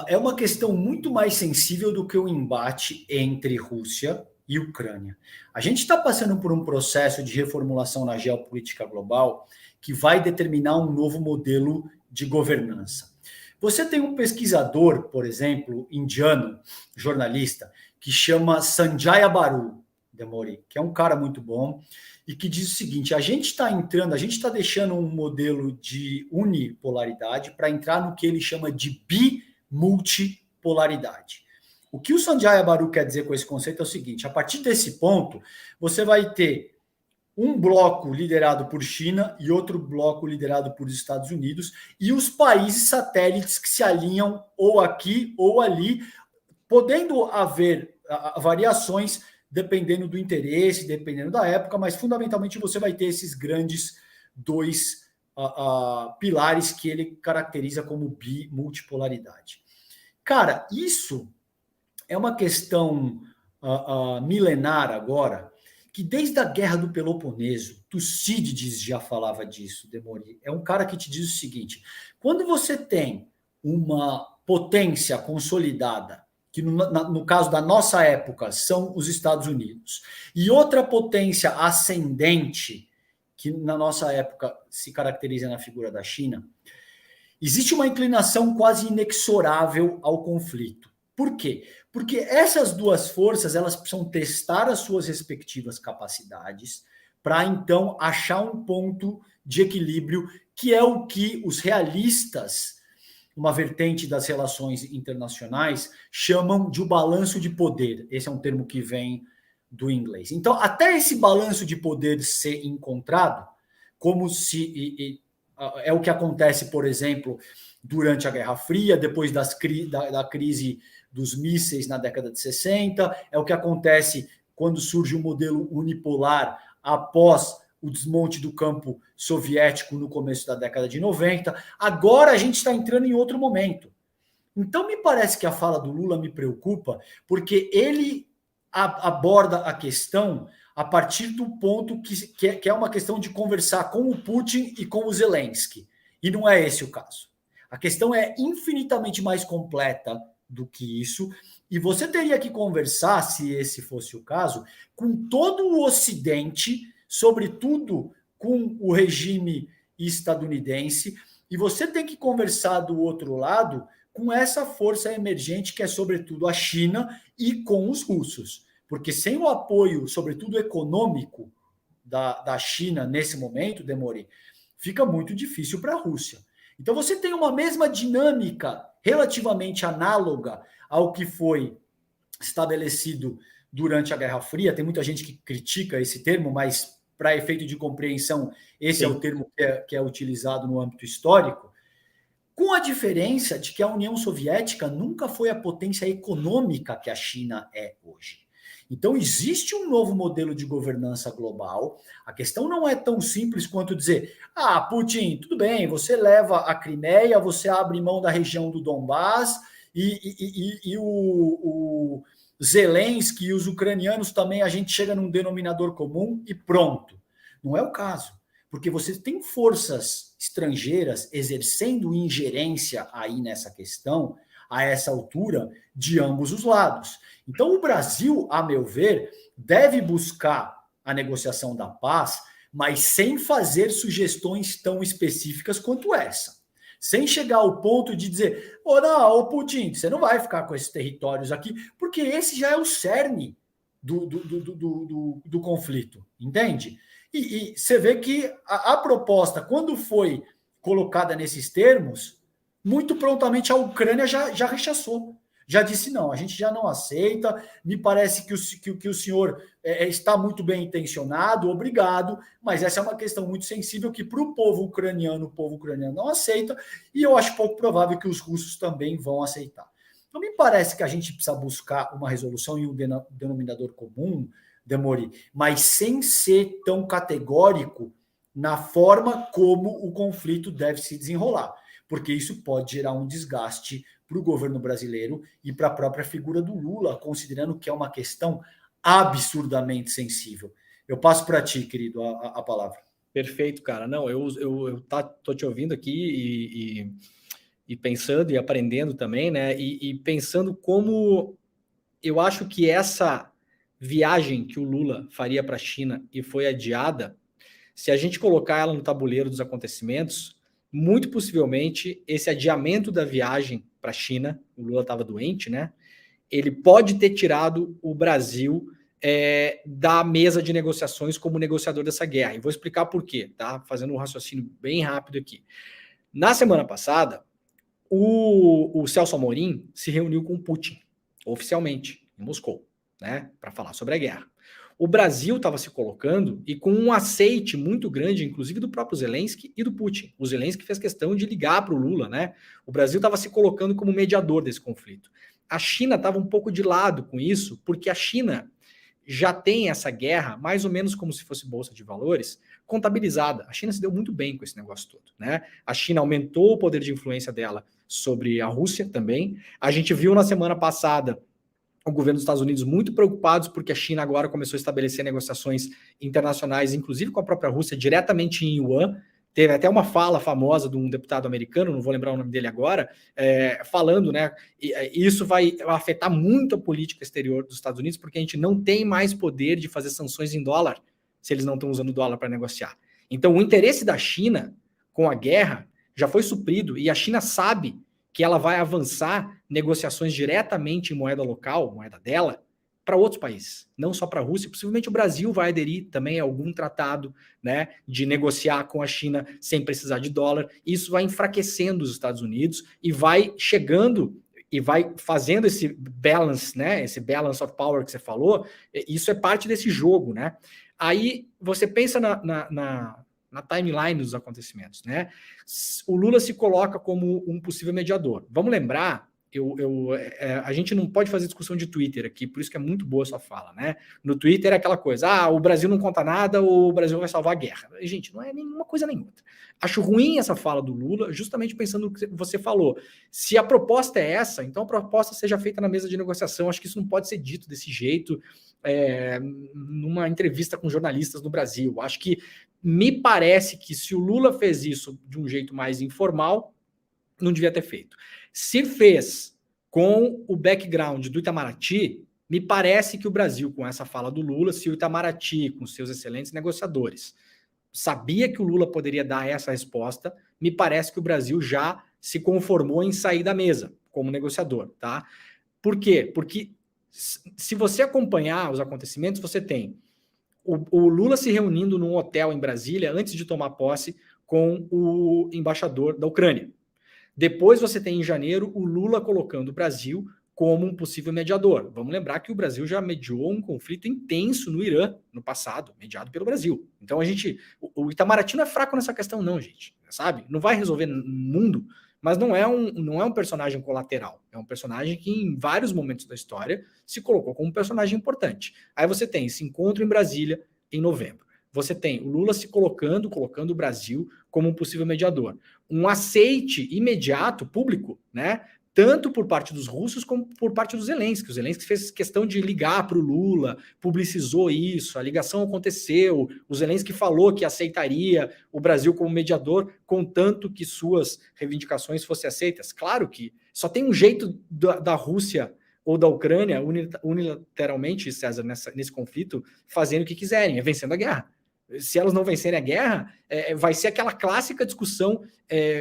Speaker 1: É uma questão muito mais sensível do que o embate entre Rússia e Ucrânia. A gente está passando por um processo de reformulação na geopolítica global que vai determinar um novo modelo de governança. Você tem um pesquisador, por exemplo, indiano, jornalista, que chama Sanjaya Baru, Demori, que é um cara muito bom, e que diz o seguinte, a gente está deixando um modelo de unipolaridade para entrar no que ele chama de bimultipolaridade. O que o Sanjaya Baru quer dizer com esse conceito é o seguinte, a partir desse ponto, você vai ter um bloco liderado por China e outro bloco liderado por Estados Unidos e os países satélites que se alinham ou aqui ou ali, podendo haver variações dependendo do interesse, dependendo da época, mas fundamentalmente você vai ter esses grandes dois pilares que ele caracteriza como bimultipolaridade. Cara, isso é uma questão milenar agora, que desde a Guerra do Peloponeso, Tucídides já falava disso, Demori. É um cara que te diz o seguinte, quando você tem uma potência consolidada, que no caso da nossa época são os Estados Unidos, e outra potência ascendente, que na nossa época se caracteriza na figura da China, existe uma inclinação quase inexorável ao conflito. Por quê? Porque essas duas forças elas precisam testar as suas respectivas capacidades para então achar um ponto de equilíbrio, que é o que os realistas, uma vertente das relações internacionais, chamam de o balanço de poder. Esse é um termo que vem do inglês. Então, até esse balanço de poder ser encontrado, como se é o que acontece, por exemplo, durante a Guerra Fria, depois da crise dos mísseis na década de 60, é o que acontece quando surge o modelo unipolar após o desmonte do campo soviético no começo da década de 90. Agora a gente está entrando em outro momento. Então me parece que a fala do Lula me preocupa, porque ele aborda a questão a partir do ponto que é uma questão de conversar com o Putin e com o Zelensky. E não é esse o caso. A questão é infinitamente mais completa do que isso, e você teria que conversar, se esse fosse o caso, com todo o Ocidente, sobretudo com o regime estadunidense, e você tem que conversar do outro lado com essa força emergente que é sobretudo a China e com os russos, porque sem o apoio, sobretudo econômico, da China nesse momento, Demori, fica muito difícil para a Rússia. Então você tem uma mesma dinâmica relativamente análoga ao que foi estabelecido durante a Guerra Fria. Tem muita gente que critica esse termo, mas para efeito de compreensão, esse é o termo que é utilizado no âmbito histórico, com a diferença de que a União Soviética nunca foi a potência econômica que a China é hoje. Então, existe um novo modelo de governança global. A questão não é tão simples quanto dizer: Putin, tudo bem, você leva a Crimeia, você abre mão da região do Donbás, e o Zelensky e os ucranianos também, a gente chega num denominador comum e pronto. Não é o caso, porque você tem forças estrangeiras exercendo ingerência aí nessa questão, a essa altura, de ambos os lados. Então, o Brasil, a meu ver, deve buscar a negociação da paz, mas sem fazer sugestões tão específicas quanto essa. Sem chegar ao ponto de dizer: não, Putin, você não vai ficar com esses territórios aqui, porque esse já é o cerne do conflito, entende? E você vê que a proposta, quando foi colocada nesses termos, muito prontamente a Ucrânia já rechaçou. Já disse: não, a gente já não aceita, me parece que o senhor está muito bem intencionado, obrigado, mas essa é uma questão muito sensível que para o povo ucraniano não aceita, e eu acho pouco provável que os russos também vão aceitar. Então me parece que a gente precisa buscar uma resolução e um denominador comum, Demori, mas sem ser tão categórico na forma como o conflito deve se desenrolar, porque isso pode gerar um desgaste para o governo brasileiro e para a própria figura do Lula, considerando que é uma questão absurdamente sensível. Eu passo para ti, querido, a palavra.
Speaker 2: Perfeito, cara. Não, eu tô te ouvindo aqui e pensando e aprendendo também, né? E pensando como eu acho que essa viagem que o Lula faria para a China e foi adiada, se a gente colocar ela no tabuleiro dos acontecimentos, muito possivelmente esse adiamento da viagem para a China, o Lula estava doente, né? Ele pode ter tirado o Brasil da mesa de negociações como negociador dessa guerra. E vou explicar por quê, tá? Fazendo um raciocínio bem rápido aqui. Na semana passada, o Celso Amorim se reuniu com o Putin, oficialmente, em Moscou, né? Para falar sobre a guerra. O Brasil estava se colocando e com um aceite muito grande, inclusive do próprio Zelensky e do Putin. O Zelensky fez questão de ligar para o Lula, né? O Brasil estava se colocando como mediador desse conflito. A China estava um pouco de lado com isso, porque a China já tem essa guerra, mais ou menos como se fosse bolsa de valores, contabilizada. A China se deu muito bem com esse negócio todo, né? A China aumentou o poder de influência dela sobre a Rússia também. A gente viu na semana passada o governo dos Estados Unidos muito preocupados porque a China agora começou a estabelecer negociações internacionais, inclusive com a própria Rússia, diretamente em Yuan. Teve até uma fala famosa de um deputado americano, não vou lembrar o nome dele agora, falando, né, isso vai afetar muito a política exterior dos Estados Unidos, porque a gente não tem mais poder de fazer sanções em dólar, se eles não estão usando dólar para negociar. Então, o interesse da China com a guerra já foi suprido, e a China sabe que ela vai avançar negociações diretamente em moeda local, moeda dela, para outros países, não só para a Rússia. Possivelmente o Brasil vai aderir também a algum tratado, né, de negociar com a China sem precisar de dólar. Isso vai enfraquecendo os Estados Unidos e vai chegando e vai fazendo esse balance, né, esse balance of power que você falou. Isso é parte desse jogo, né? Aí você pensa na timeline dos acontecimentos, né? O Lula se coloca como um possível mediador. Vamos lembrar a gente não pode fazer discussão de Twitter aqui, por isso que é muito boa a sua fala, né? No Twitter é aquela coisa, o Brasil não conta nada, o Brasil vai salvar a guerra. Gente, não é nenhuma coisa nem outra. Acho ruim essa fala do Lula, justamente pensando no que você falou. Se a proposta é essa, então a proposta seja feita na mesa de negociação. Acho que isso não pode ser dito desse jeito, numa entrevista com jornalistas no Brasil. Acho que me parece que se o Lula fez isso de um jeito mais informal, não devia ter feito. Se fez com o background do Itamaraty, me parece que o Brasil, com essa fala do Lula, se o Itamaraty, com seus excelentes negociadores, sabia que o Lula poderia dar essa resposta, me parece que o Brasil já se conformou em sair da mesa como negociador, tá? Por quê? Porque se você acompanhar os acontecimentos, você tem o Lula se reunindo num hotel em Brasília antes de tomar posse com o embaixador da Ucrânia. Depois você tem, em janeiro, o Lula colocando o Brasil como um possível mediador. Vamos lembrar que o Brasil já mediou um conflito intenso no Irã no passado, mediado pelo Brasil. Então o Itamaraty não é fraco nessa questão não, gente, sabe? Não vai resolver no mundo, mas não é um personagem colateral. É um personagem que em vários momentos da história se colocou como um personagem importante. Aí você tem esse encontro em Brasília em novembro. Você tem o Lula se colocando o Brasil como um possível mediador. Um aceite imediato, público, né? Tanto por parte dos russos como por parte do Zelensky. O Zelensky fez questão de ligar para o Lula, publicizou isso, a ligação aconteceu, o Zelensky falou que aceitaria o Brasil como mediador, contanto que suas reivindicações fossem aceitas. Claro que só tem um jeito da Rússia ou da Ucrânia, unilateralmente, César, nesse conflito, fazendo o que quiserem, vencendo a guerra. Se elas não vencerem a guerra, vai ser aquela clássica discussão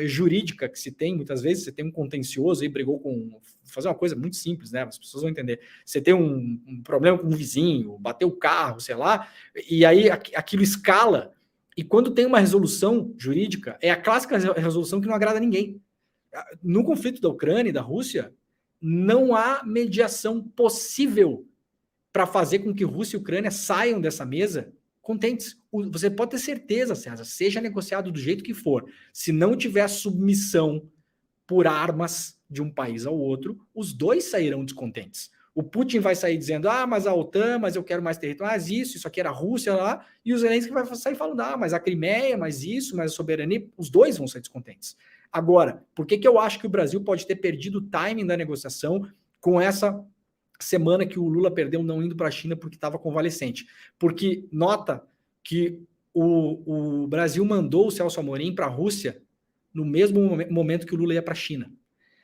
Speaker 2: jurídica que se tem muitas vezes. Você tem um contencioso e brigou com... Vou fazer uma coisa muito simples, né? As pessoas vão entender. Você tem um problema com um vizinho, bateu o carro, sei lá, e aí aquilo escala. E quando tem uma resolução jurídica, é a clássica resolução que não agrada a ninguém. No conflito da Ucrânia e da Rússia, não há mediação possível para fazer com que Rússia e Ucrânia saiam dessa mesa contentes. Você pode ter certeza, César, seja negociado do jeito que for, se não tiver submissão por armas de um país ao outro, os dois sairão descontentes. O Putin vai sair dizendo, mas a OTAN, mas eu quero mais território, isso aqui era a Rússia lá, e o Zelensky vai sair falando, mas a Crimeia, mais isso, mais a soberania, os dois vão sair descontentes. Agora, por que eu acho que o Brasil pode ter perdido o timing da negociação com essa semana que o Lula perdeu não indo para a China porque estava convalescente? Porque nota que o Brasil mandou o Celso Amorim para a Rússia no mesmo momento que o Lula ia para a China.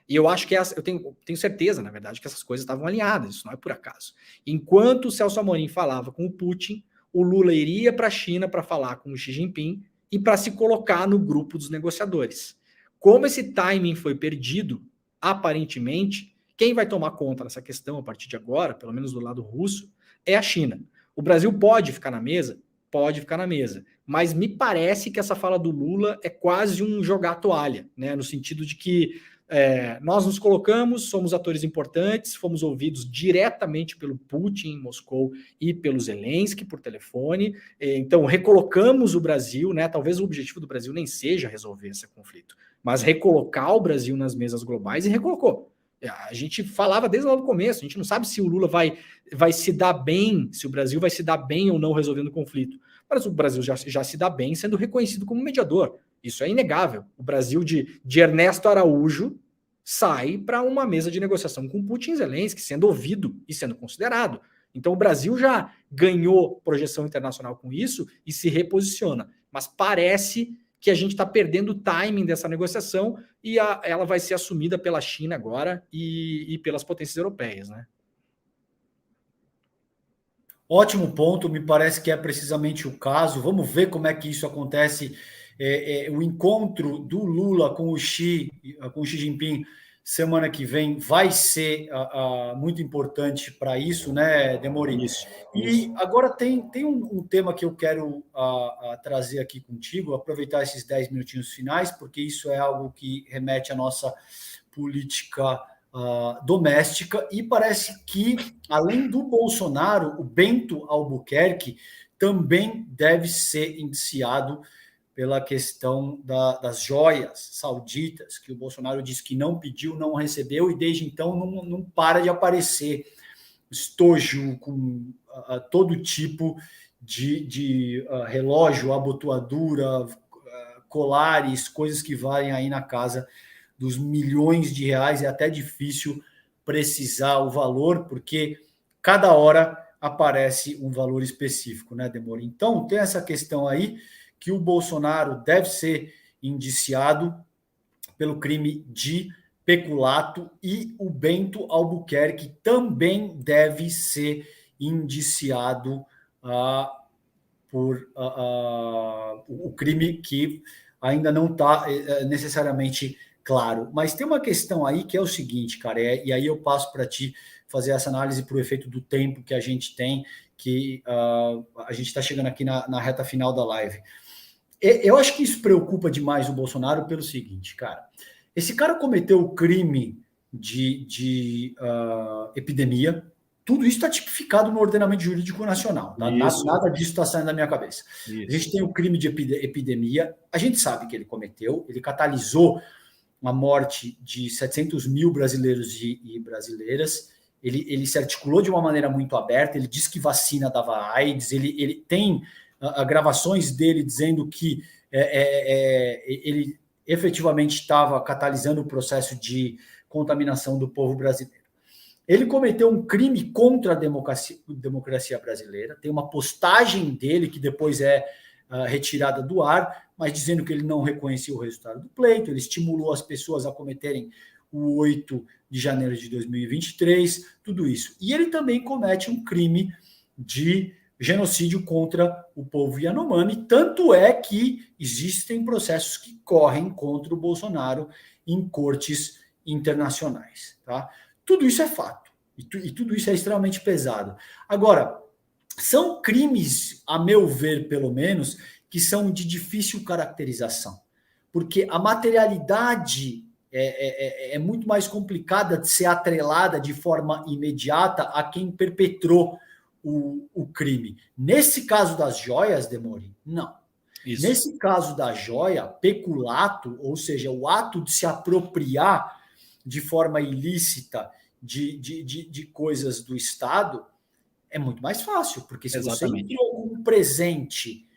Speaker 2: E eu acho que eu tenho certeza, na verdade, que essas coisas estavam alinhadas, isso não é por acaso. Enquanto o Celso Amorim falava com o Putin, o Lula iria para a China para falar com o Xi Jinping e para se colocar no grupo dos negociadores. Como esse timing foi perdido, aparentemente, quem vai tomar conta dessa questão a partir de agora, pelo menos do lado russo, é a China. O Brasil pode ficar na mesa? Pode ficar na mesa. Mas me parece que essa fala do Lula é quase um jogar a toalha, né? No sentido de que nós nos colocamos, somos atores importantes, fomos ouvidos diretamente pelo Putin em Moscou e pelo Zelensky por telefone, então recolocamos o Brasil, né? Talvez o objetivo do Brasil nem seja resolver esse conflito, mas recolocar o Brasil nas mesas globais, e recolocou. A gente falava desde lá do começo, a gente não sabe se o Lula vai se dar bem, se o Brasil vai se dar bem ou não resolvendo o conflito, mas o Brasil já se dá bem sendo reconhecido como mediador. Isso é inegável. O Brasil de Ernesto Araújo sai para uma mesa de negociação com Putin e Zelensky, sendo ouvido e sendo considerado. Então o Brasil já ganhou projeção internacional com isso e se reposiciona. Mas parece que a gente está perdendo o timing dessa negociação e ela vai ser assumida pela China agora e pelas potências europeias, né?
Speaker 1: Ótimo ponto, me parece que é precisamente o caso. Vamos ver como é que isso acontece. O encontro do Lula com o Xi Jinping semana que vem vai ser muito importante para isso, né, Demorim? Isso. E agora tem um tema que eu quero trazer aqui contigo, aproveitar esses 10 minutinhos finais, porque isso é algo que remete à nossa política doméstica, e parece que, além do Bolsonaro, o Bento Albuquerque também deve ser indiciado pela questão das joias sauditas, que o Bolsonaro disse que não pediu, não recebeu, e desde então não para de aparecer estojo com todo tipo de relógio, abotoadura, colares, coisas que valem aí na casa dos milhões de reais. É até difícil precisar o valor, porque cada hora aparece um valor específico, né, Demore? Então, tem essa questão aí que o Bolsonaro deve ser indiciado pelo crime de peculato e o Bento Albuquerque também deve ser indiciado por o crime que ainda não está necessariamente claro. Mas tem uma questão aí que é o seguinte, cara, e aí eu passo para ti fazer essa análise para o efeito do tempo que a gente tem, que a gente está chegando aqui na reta final da live. Eu acho que isso preocupa demais o Bolsonaro pelo seguinte, cara. Esse cara cometeu o crime de epidemia. Tudo isso está tipificado no ordenamento jurídico nacional. Tá? Nada disso está saindo da minha cabeça. Isso. A gente tem o crime de epidemia. A gente sabe que ele cometeu. Ele catalisou a morte de 700 mil brasileiros e brasileiras. Ele se articulou de uma maneira muito aberta. Ele disse que vacina dava AIDS. Ele tem gravações dele dizendo que ele efetivamente estava catalisando o processo de contaminação do povo brasileiro. Ele cometeu um crime contra a democracia brasileira. Tem uma postagem dele que depois é retirada do ar, mas dizendo que ele não reconhecia o resultado do pleito. Ele estimulou as pessoas a cometerem o 8 de janeiro de 2023, tudo isso. E ele também comete um crime de genocídio contra o povo Yanomami, tanto é que existem processos que correm contra o Bolsonaro em cortes internacionais. Tá? Tudo isso é fato, e tudo isso é extremamente pesado. Agora, são crimes, a meu ver, pelo menos, que são de difícil caracterização, porque a materialidade é muito mais complicada de ser atrelada de forma imediata a quem perpetrou o crime. Nesse caso das joias, Demori, não. Isso. Nesse caso da joia, peculato, ou seja, o ato de se apropriar de forma ilícita de coisas do Estado, é muito mais fácil, porque se Exatamente. Você entrou com um presente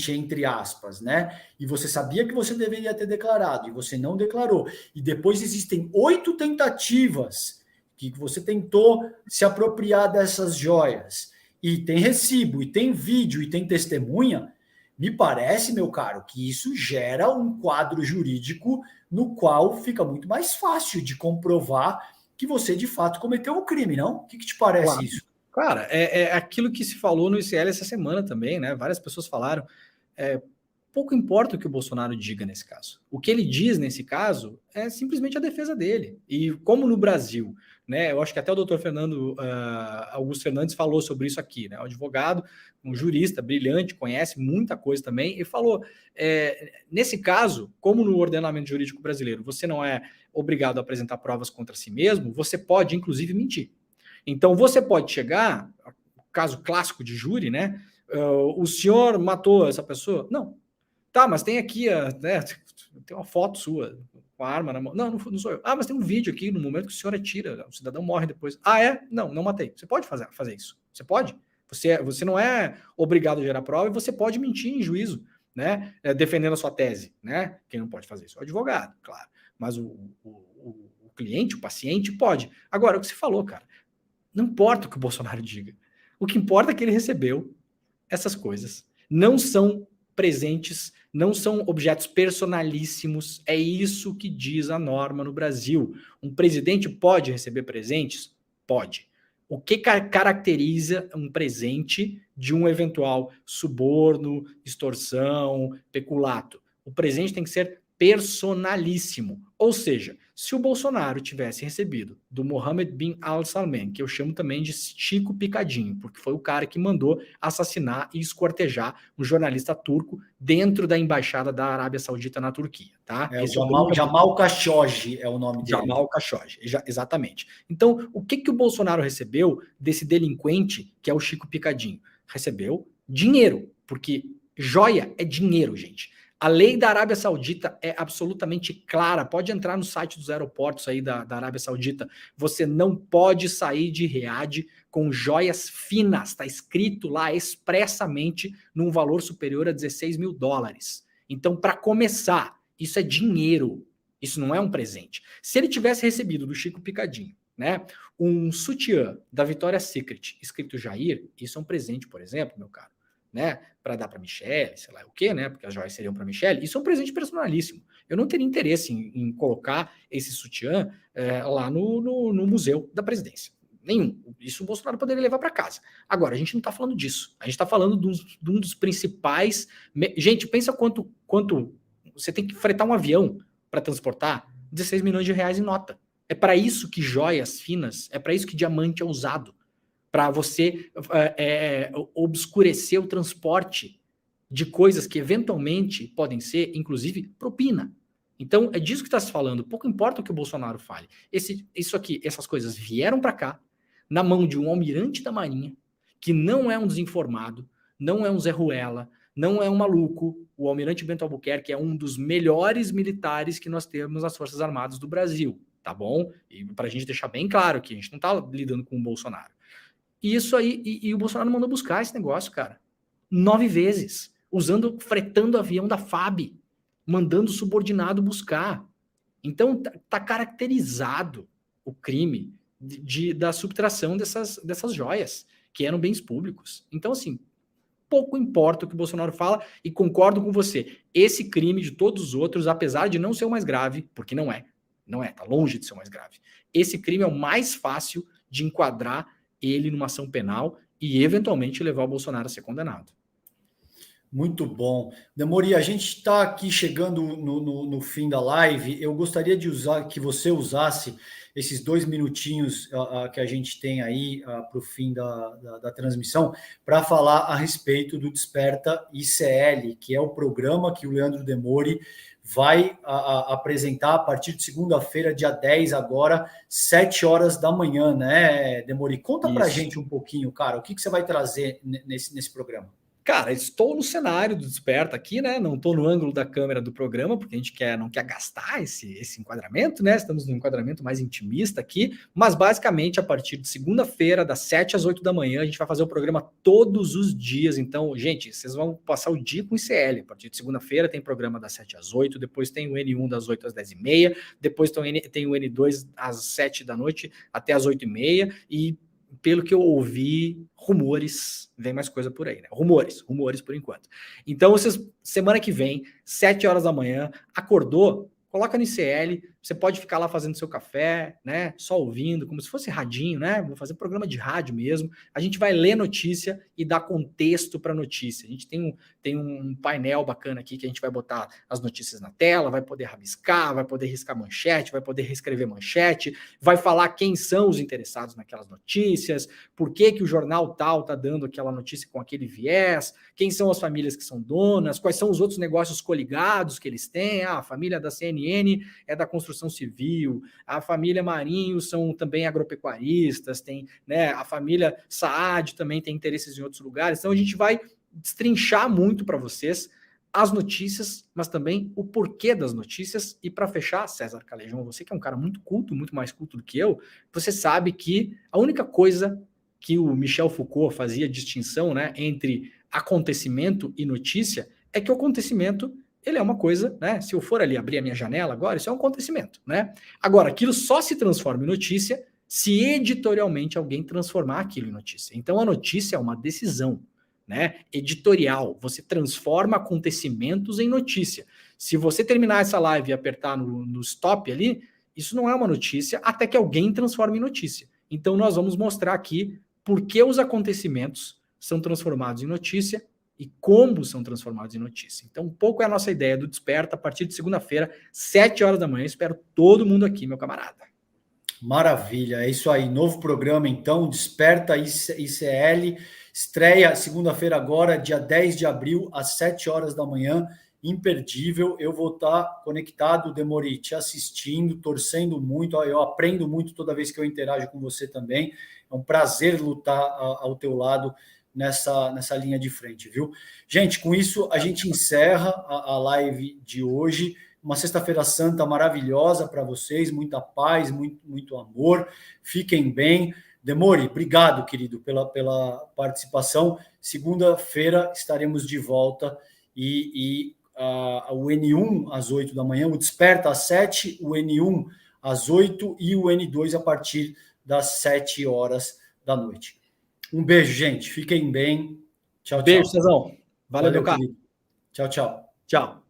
Speaker 1: entre aspas, né? E você sabia que você deveria ter declarado, e você não declarou, e depois existem 8 tentativas que você tentou se apropriar dessas joias, e tem recibo, e tem vídeo, e tem testemunha, me parece, meu caro, que isso gera um quadro jurídico no qual fica muito mais fácil de comprovar que você, de fato, cometeu um crime, não? O que te parece isso?
Speaker 2: Cara, é aquilo que se falou no ICL essa semana também, né? Várias pessoas falaram. Pouco importa o que o Bolsonaro diga nesse caso. O que ele diz nesse caso é simplesmente a defesa dele. E como no Brasil, né? Eu acho que até o doutor Augusto Fernandes falou sobre isso aqui, né? Um advogado, um jurista brilhante, conhece muita coisa também, e falou: nesse caso, como no ordenamento jurídico brasileiro, você não é obrigado a apresentar provas contra si mesmo, você pode, inclusive, mentir. Então, você pode chegar, caso clássico de júri, né? O senhor matou essa pessoa? Não. Tá, mas tem aqui, né, tem uma foto sua com a arma na mão. Não sou eu. Ah, mas tem um vídeo aqui no momento que o senhor atira, o cidadão morre depois. Ah, é? Não matei. Você pode fazer isso. Você pode. Você não é obrigado a gerar prova e você pode mentir em juízo, né? Defendendo a sua tese, né? Quem não pode fazer isso é o advogado, claro. Mas o cliente, o paciente, pode. Agora, o que você falou, cara, não importa o que o Bolsonaro diga. O que importa é que ele recebeu essas coisas. Não são presentes, não são objetos personalíssimos. É isso que diz a norma no Brasil. Um presidente pode receber presentes? Pode. O que caracteriza um presente de um eventual suborno, extorsão, peculato? O presente tem que ser personalíssimo. Ou seja, se o Bolsonaro tivesse recebido do Mohammed bin al-Salman, que eu chamo também de Chico Picadinho, porque foi o cara que mandou assassinar e esquartejar um jornalista turco dentro da embaixada da Arábia Saudita na Turquia, tá?
Speaker 1: Jamal Khashoggi é o nome dele.
Speaker 2: Jamal Khashoggi, exatamente. Então, o que o Bolsonaro recebeu desse delinquente que é o Chico Picadinho? Recebeu dinheiro, porque Joia é dinheiro, gente. A lei da Arábia Saudita é absolutamente clara. Pode entrar no site dos aeroportos aí da Arábia Saudita. Você não pode sair de Riad com joias finas. Está escrito lá expressamente num valor superior a 16 mil dólares. Então, para começar, isso é dinheiro. Isso não é um presente. Se ele tivesse recebido do Chico Picadinho, né, um sutiã da Victoria's Secret escrito Jair, isso é um presente, por exemplo, meu caro, né, para dar para Michelle, sei lá o quê, né, porque as joias seriam para Michelle, isso é um presente personalíssimo. Eu não teria interesse em colocar esse sutiã lá no museu da presidência. Nenhum. Isso o Bolsonaro poderia levar para casa. Agora, a gente não está falando disso. A gente está falando de um dos principais... Gente, pensa quanto você tem que fretar um avião para transportar 16 milhões de reais em nota. É para isso que joias finas, é para isso que diamante é usado. Para você obscurecer o transporte de coisas que eventualmente podem ser, inclusive, propina. Então, é disso que está se falando. Pouco importa o que o Bolsonaro fale. Essas coisas vieram para cá, na mão de um almirante da Marinha, que não é um desinformado, não é um Zé Ruela, não é um maluco. O almirante Bento Albuquerque é um dos melhores militares que nós temos nas Forças Armadas do Brasil, tá bom? E para a gente deixar bem claro que a gente não está lidando com o Bolsonaro. E isso aí, e o Bolsonaro mandou buscar esse negócio, cara. 9 vezes. Fretando avião da FAB. Mandando subordinado buscar. Então, tá caracterizado o crime da subtração dessas joias, que eram bens públicos. Então, assim, pouco importa o que o Bolsonaro fala, e concordo com você. Esse crime de todos os outros, apesar de não ser o mais grave, porque não é, tá longe de ser o mais grave. Esse crime é o mais fácil de enquadrar ele numa ação penal e, eventualmente, levar o Bolsonaro a ser condenado.
Speaker 1: Muito bom. Demori, a gente está aqui chegando no fim da live. Eu gostaria de que você usasse esses 2 minutinhos que a gente tem aí para o fim da transmissão para falar a respeito do Desperta ICL, que é o programa que o Leandro Demori vai apresentar a partir de segunda-feira, dia 10, agora, 7 horas da manhã, né, Demori? Conta para a gente um pouquinho, cara, o que você vai trazer nesse programa?
Speaker 2: Cara, estou no cenário do Desperta aqui, né? Não estou no ângulo da câmera do programa, porque a gente não quer gastar esse enquadramento, né? Estamos num enquadramento mais intimista aqui, mas basicamente a partir de segunda-feira, das 7 às 8 da manhã, a gente vai fazer o programa todos os dias. Então, gente, vocês vão passar o dia com o ICL. A partir de segunda-feira tem programa das 7 às 8, depois tem o N1 das 8 às 10h30, depois tem o N2 às 7 da noite até às 8h30, e pelo que eu ouvi, rumores, vem mais coisa por aí, né? Rumores por enquanto. Então, vocês, semana que vem, 7 horas da manhã, acordou, coloca no ICL, você pode ficar lá fazendo seu café, né? Só ouvindo, como se fosse radinho, né? Vou fazer programa de rádio mesmo. A gente vai ler notícia e dar contexto para a notícia. A gente tem um painel bacana aqui que a gente vai botar as notícias na tela, vai poder rabiscar, vai poder riscar manchete, vai poder reescrever manchete, vai falar quem são os interessados naquelas notícias, por que o jornal tal está dando aquela notícia com aquele viés, quem são as famílias que são donas, quais são os outros negócios coligados que eles têm. A família da CNN é da construção civil, a família Marinho são também agropecuaristas, tem, né, a família Saad também tem interesses em outros lugares. Então a gente vai destrinchar muito para vocês as notícias, mas também o porquê das notícias. E para fechar, César Calejão, você que é um cara muito culto, muito mais culto do que eu, você sabe que a única coisa que o Michel Foucault fazia distinção, né, entre acontecimento e notícia é que o acontecimento, ele é uma coisa, né? Se eu for ali abrir a minha janela agora, isso é um acontecimento, né? Agora, aquilo só se transforma em notícia se editorialmente alguém transformar aquilo em notícia. Então, a notícia é uma decisão, né? Editorial. Você transforma acontecimentos em notícia. Se você terminar essa live e apertar no stop ali, isso não é uma notícia até que alguém transforme em notícia. Então, nós vamos mostrar aqui por que os acontecimentos são transformados em notícia e como são transformados em notícia. Então, um pouco é a nossa ideia do Desperta, a partir de segunda-feira, 7 horas da manhã. Espero todo mundo aqui, meu camarada.
Speaker 1: Maravilha, é isso aí. Novo programa, então, Desperta ICL. Estreia segunda-feira agora, dia 10 de abril, às 7 horas da manhã. Imperdível. Eu vou estar conectado, Demori, te assistindo, torcendo muito. Eu aprendo muito toda vez que eu interajo com você também. É um prazer lutar ao teu lado nessa linha de frente, viu? Gente, com isso a gente encerra a live de hoje. Uma sexta-feira santa maravilhosa para vocês, muita paz, muito amor. Fiquem bem. Demori, obrigado, querido, pela participação. Segunda-feira estaremos de volta e o N1 às 8 da manhã, o Desperta às 7, o N1 às 8 e o N2 a partir das 7 horas da noite. Um beijo, gente. Fiquem bem. Tchau, tchau.
Speaker 2: Beijo, Cezão. Valeu, meu caro.
Speaker 1: Querido. Tchau, tchau.
Speaker 2: Tchau.